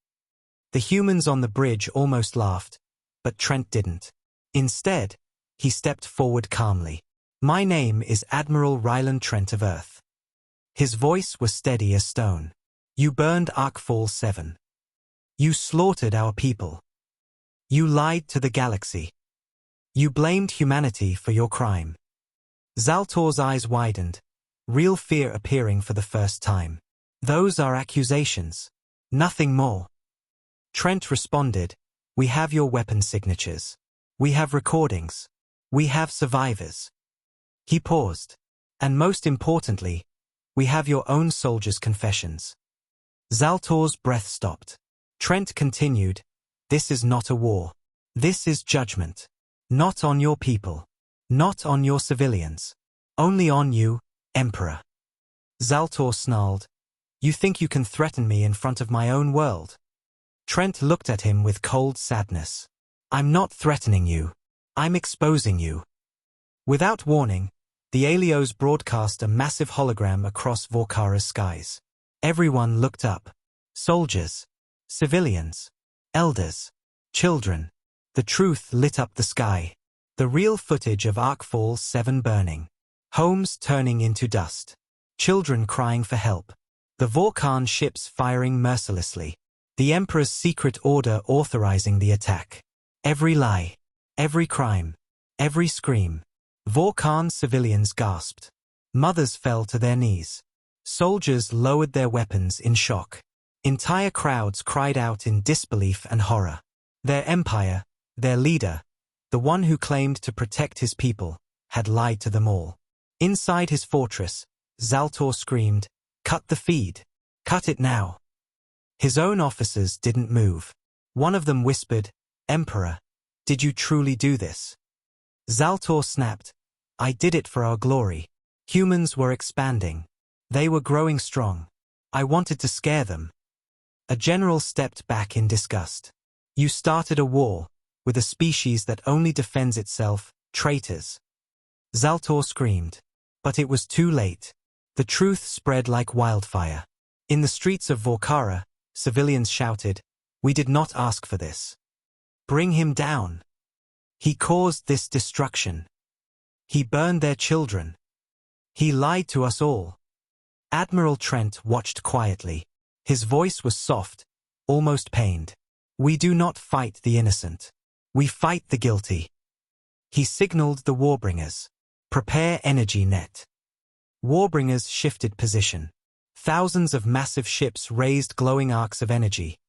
A: The humans on the bridge almost laughed, but Trent didn't. Instead, he stepped forward calmly. "My name is Admiral Ryland Trent of Earth." His voice was steady as stone. "You burned Arkfall 7. You slaughtered our people. You lied to the galaxy. You blamed humanity for your crime." Zaltor's eyes widened, real fear appearing for the first time. "Those are accusations. Nothing more." Trent responded, "We have your weapon signatures. We have recordings. We have survivors." He paused. "And most importantly, we have your own soldiers' confessions." Zaltor's breath stopped. Trent continued, "This is not a war. This is judgment. Not on your people. Not on your civilians. Only on you, Emperor." Zaltor snarled, "You think you can threaten me in front of my own world?" Trent looked at him with cold sadness. "I'm not threatening you. I'm exposing you." Without warning, the Helios broadcast a massive hologram across Vorkara's skies. Everyone looked up. Soldiers, civilians, elders, children. The truth lit up the sky. The real footage of Arkfall 7 burning. Homes turning into dust. Children crying for help. The Vorkhan ships firing mercilessly. The Emperor's secret order authorizing the attack. Every lie. Every crime. Every scream. Vorkhan civilians gasped. Mothers fell to their knees. Soldiers lowered their weapons in shock. Entire crowds cried out in disbelief and horror. Their empire, their leader, the one who claimed to protect his people, had lied to them all. Inside his fortress, Zaltor screamed, "Cut the feed! Cut it now!" His own officers didn't move. One of them whispered, "Emperor, did you truly do this?" Zaltor snapped, "I did it for our glory. Humans were expanding. They were growing strong. I wanted to scare them." A general stepped back in disgust. "You started a war, with a species that only defends itself, traitors." Zaltor screamed. But it was too late. The truth spread like wildfire. In the streets of Vorkara, civilians shouted, "We did not ask for this. Bring him down. He caused this destruction. He burned their children. He lied to us all." Admiral Trent watched quietly. His voice was soft, almost pained. "We do not fight the innocent. We fight the guilty." He signaled the Warbringers. "Prepare energy net." Warbringers shifted position. Thousands of massive ships raised glowing arcs of energy,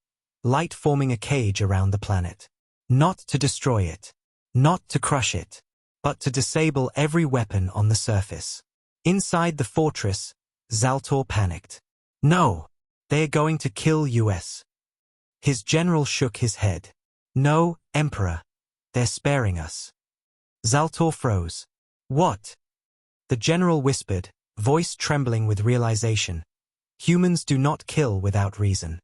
A: light forming a cage around the planet. Not to destroy it. Not to crush it. But to disable every weapon on the surface. Inside the fortress, Zaltor panicked. "No! They are going to kill US. His general shook his head. No, Emperor. They're sparing us. Zaltor froze. What? The general whispered, voice trembling with realization. Humans do not kill without reason.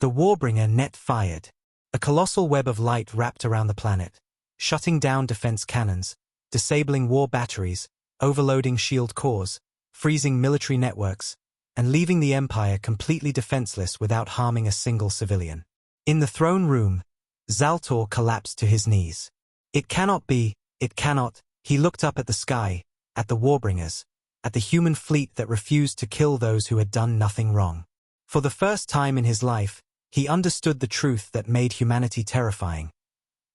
A: The Warbringer net fired. A colossal web of light wrapped around the planet, shutting down defense cannons, disabling war batteries, overloading shield cores, freezing military networks, and leaving the Empire completely defenseless without harming a single civilian. In the throne room, Zaltor collapsed to his knees. It cannot be, it cannot. He looked up at the sky, at the Warbringers, at the human fleet that refused to kill those who had done nothing wrong. For the first time in his life, he understood the truth that made humanity terrifying.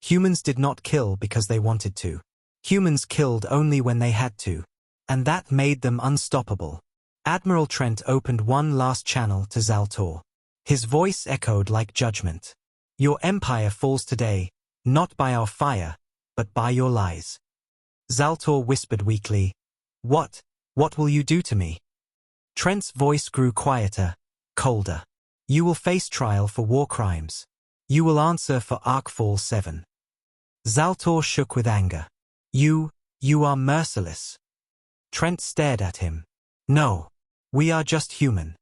A: Humans did not kill because they wanted to. Humans killed only when they had to. And that made them unstoppable. Admiral Trent opened one last channel to Zaltor. His voice echoed like judgment. Your empire falls today, not by our fire, but by your lies. Zaltor whispered weakly, What will you do to me? Trent's voice grew quieter, colder. You will face trial for war crimes. You will answer for Arcfall 7. Zaltor shook with anger. You are merciless. Trent stared at him. No, we are just human.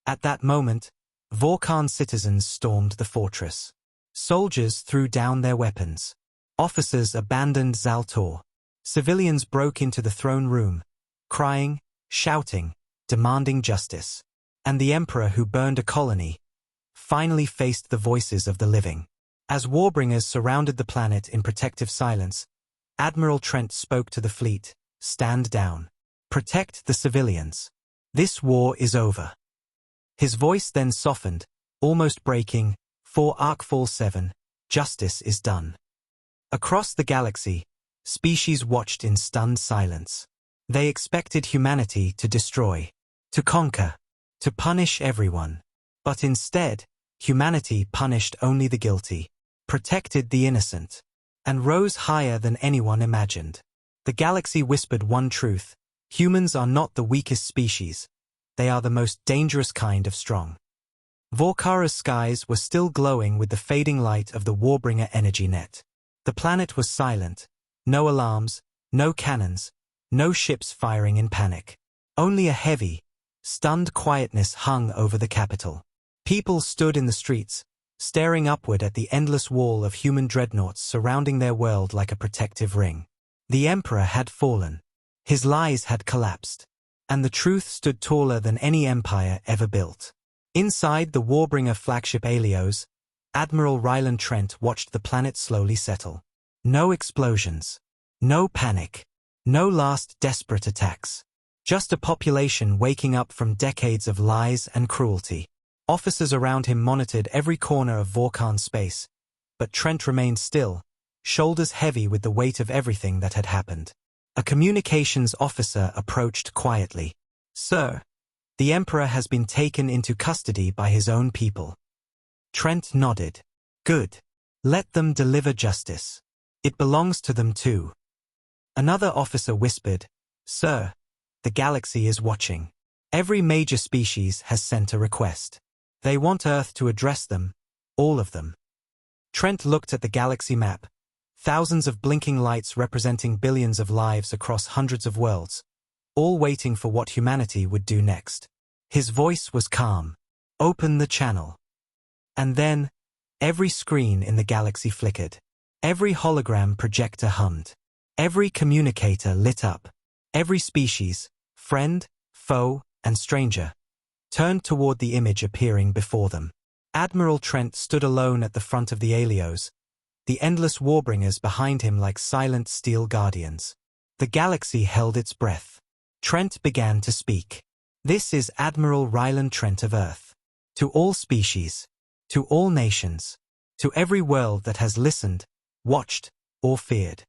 A: At that moment, Vorkan citizens stormed the fortress. Soldiers threw down their weapons. Officers abandoned Zaltor. Civilians broke into the throne room, crying, shouting, demanding justice. And the Emperor who burned a colony finally faced the voices of the living. As Warbringers surrounded the planet in protective silence, Admiral Trent spoke to the fleet, Stand down. Protect the civilians. This war is over. His voice then softened, almost breaking, For Arcfall 7, justice is done. Across the galaxy, species watched in stunned silence. They expected humanity to destroy, to conquer, to punish everyone. But instead, humanity punished only the guilty, protected the innocent, and rose higher than anyone imagined. The galaxy whispered one truth: humans are not the weakest species. They are the most dangerous kind of strong. Vorkara's skies were still glowing with the fading light of the Warbringer energy net. The planet was silent. No alarms, no cannons, no ships firing in panic. Only a heavy, stunned quietness hung over the capital. People stood in the streets, staring upward at the endless wall of human dreadnoughts surrounding their world like a protective ring. The Emperor had fallen. His lies had collapsed. And the truth stood taller than any empire ever built. Inside the Warbringer flagship Alios, Admiral Ryland Trent watched the planet slowly settle. No explosions. No panic. No last desperate attacks. Just a population waking up from decades of lies and cruelty. Officers around him monitored every corner of Vorkan space, but Trent remained still, shoulders heavy with the weight of everything that had happened. A communications officer approached quietly. Sir, the Emperor has been taken into custody by his own people. Trent nodded. Good. Let them deliver justice. It belongs to them too. Another officer whispered, Sir, the galaxy is watching. Every major species has sent a request. They want Earth to address them, all of them. Trent looked at the galaxy map, thousands of blinking lights representing billions of lives across hundreds of worlds, all waiting for what humanity would do next. His voice was calm. Open the channel. And then, every screen in the galaxy flickered. Every hologram projector hummed. Every communicator lit up. Every species, friend, foe, and stranger, turned toward the image appearing before them. Admiral Trent stood alone at the front of the Alios, the endless Warbringers behind him like silent steel guardians. The galaxy held its breath. Trent began to speak. This is Admiral Ryland Trent of Earth. To all species, to all nations, to every world that has listened, watched, or feared.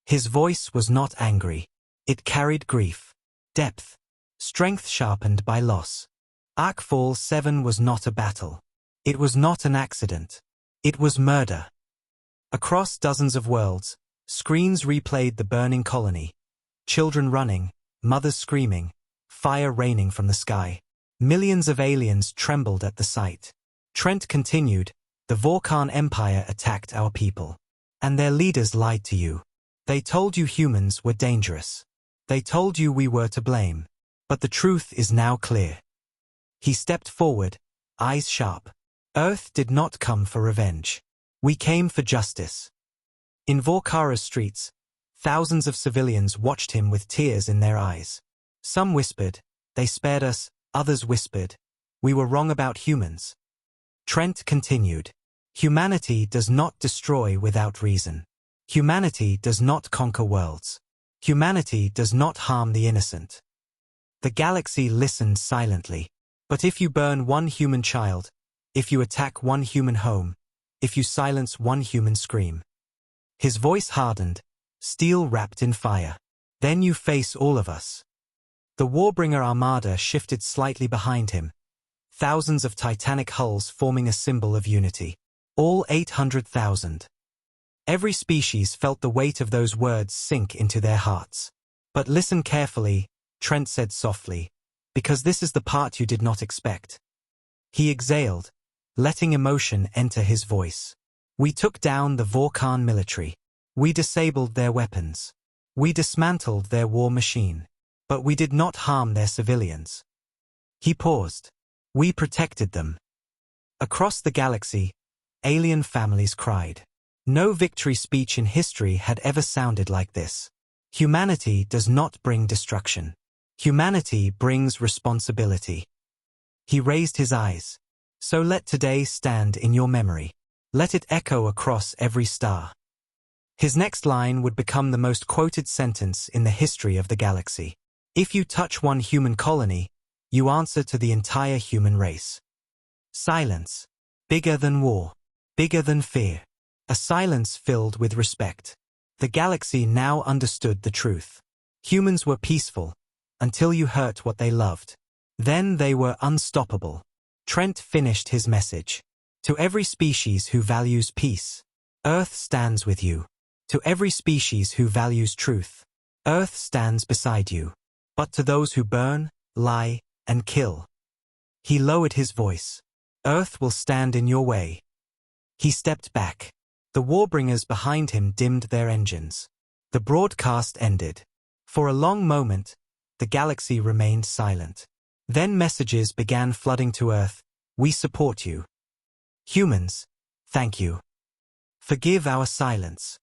A: His voice was not angry. It carried grief, depth, strength sharpened by loss. Arcfall 7 was not a battle. It was not an accident. It was murder. Across dozens of worlds, screens replayed the burning colony. Children running, mothers screaming, fire raining from the sky. Millions of aliens trembled at the sight. Trent continued, "The Vorkhan Empire attacked our people. And their leaders lied to you. They told you humans were dangerous. They told you we were to blame. But the truth is now clear." He stepped forward, eyes sharp. "Earth did not come for revenge. We came for justice." In Vorkara's streets, thousands of civilians watched him with tears in their eyes. Some whispered, "They spared us," others whispered, "We were wrong about humans." Trent continued, "Humanity does not destroy without reason. Humanity does not conquer worlds. Humanity does not harm the innocent." The galaxy listened silently. "But if you burn one human child, if you attack one human home, if you silence one human scream." His voice hardened, steel wrapped in fire. "Then you face all of us." The Warbringer Armada shifted slightly behind him, thousands of titanic hulls forming a symbol of unity. All 800,000. Every species felt the weight of those words sink into their hearts. "But listen carefully," Trent said softly, "because this is the part you did not expect." He exhaled, letting emotion enter his voice. "We took down the Vorkhan military. We disabled their weapons. We dismantled their war machine. But we did not harm their civilians." He paused. "We protected them." Across the galaxy, alien families cried. No victory speech in history had ever sounded like this. Humanity does not bring destruction. Humanity brings responsibility. He raised his eyes. "So let today stand in your memory. Let it echo across every star." His next line would become the most quoted sentence in the history of the galaxy. "If you touch one human colony, you answer to the entire human race." Silence. Bigger than war. Bigger than fear. A silence filled with respect. The galaxy now understood the truth. Humans were peaceful, until you hurt what they loved. Then they were unstoppable. Trent finished his message. "To every species who values peace, Earth stands with you. To every species who values truth, Earth stands beside you. But to those who burn, lie, and kill," he lowered his voice, "Earth will stand in your way." He stepped back. The Warbringers behind him dimmed their engines. The broadcast ended. For a long moment, the galaxy remained silent. Then messages began flooding to Earth. "We support you. Humans, thank you. Forgive our silence.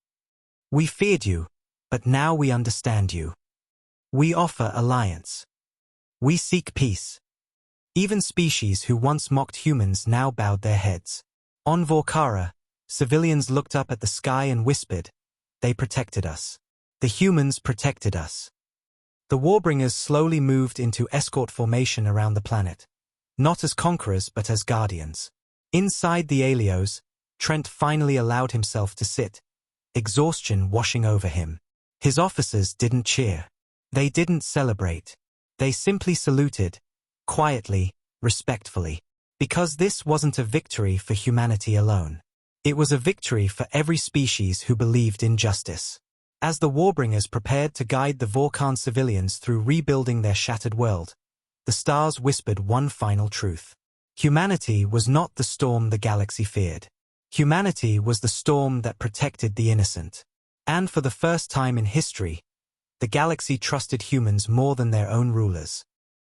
A: We feared you, but now we understand you. We offer alliance. We seek peace." Even species who once mocked humans now bowed their heads. On Vorkara, civilians looked up at the sky and whispered, "They protected us. The humans protected us." The Warbringers slowly moved into escort formation around the planet, not as conquerors but as guardians. Inside the Alios, Trent finally allowed himself to sit, exhaustion washing over him. His officers didn't cheer. They didn't celebrate. They simply saluted, quietly, respectfully. Because this wasn't a victory for humanity alone. It was a victory for every species who believed in justice. As the Warbringers prepared to guide the Vorkhan civilians through rebuilding their shattered world, the stars whispered one final truth. Humanity was not the storm the galaxy feared. Humanity was the storm that protected the innocent. And for the first time in history, the galaxy trusted humans more than their own rulers.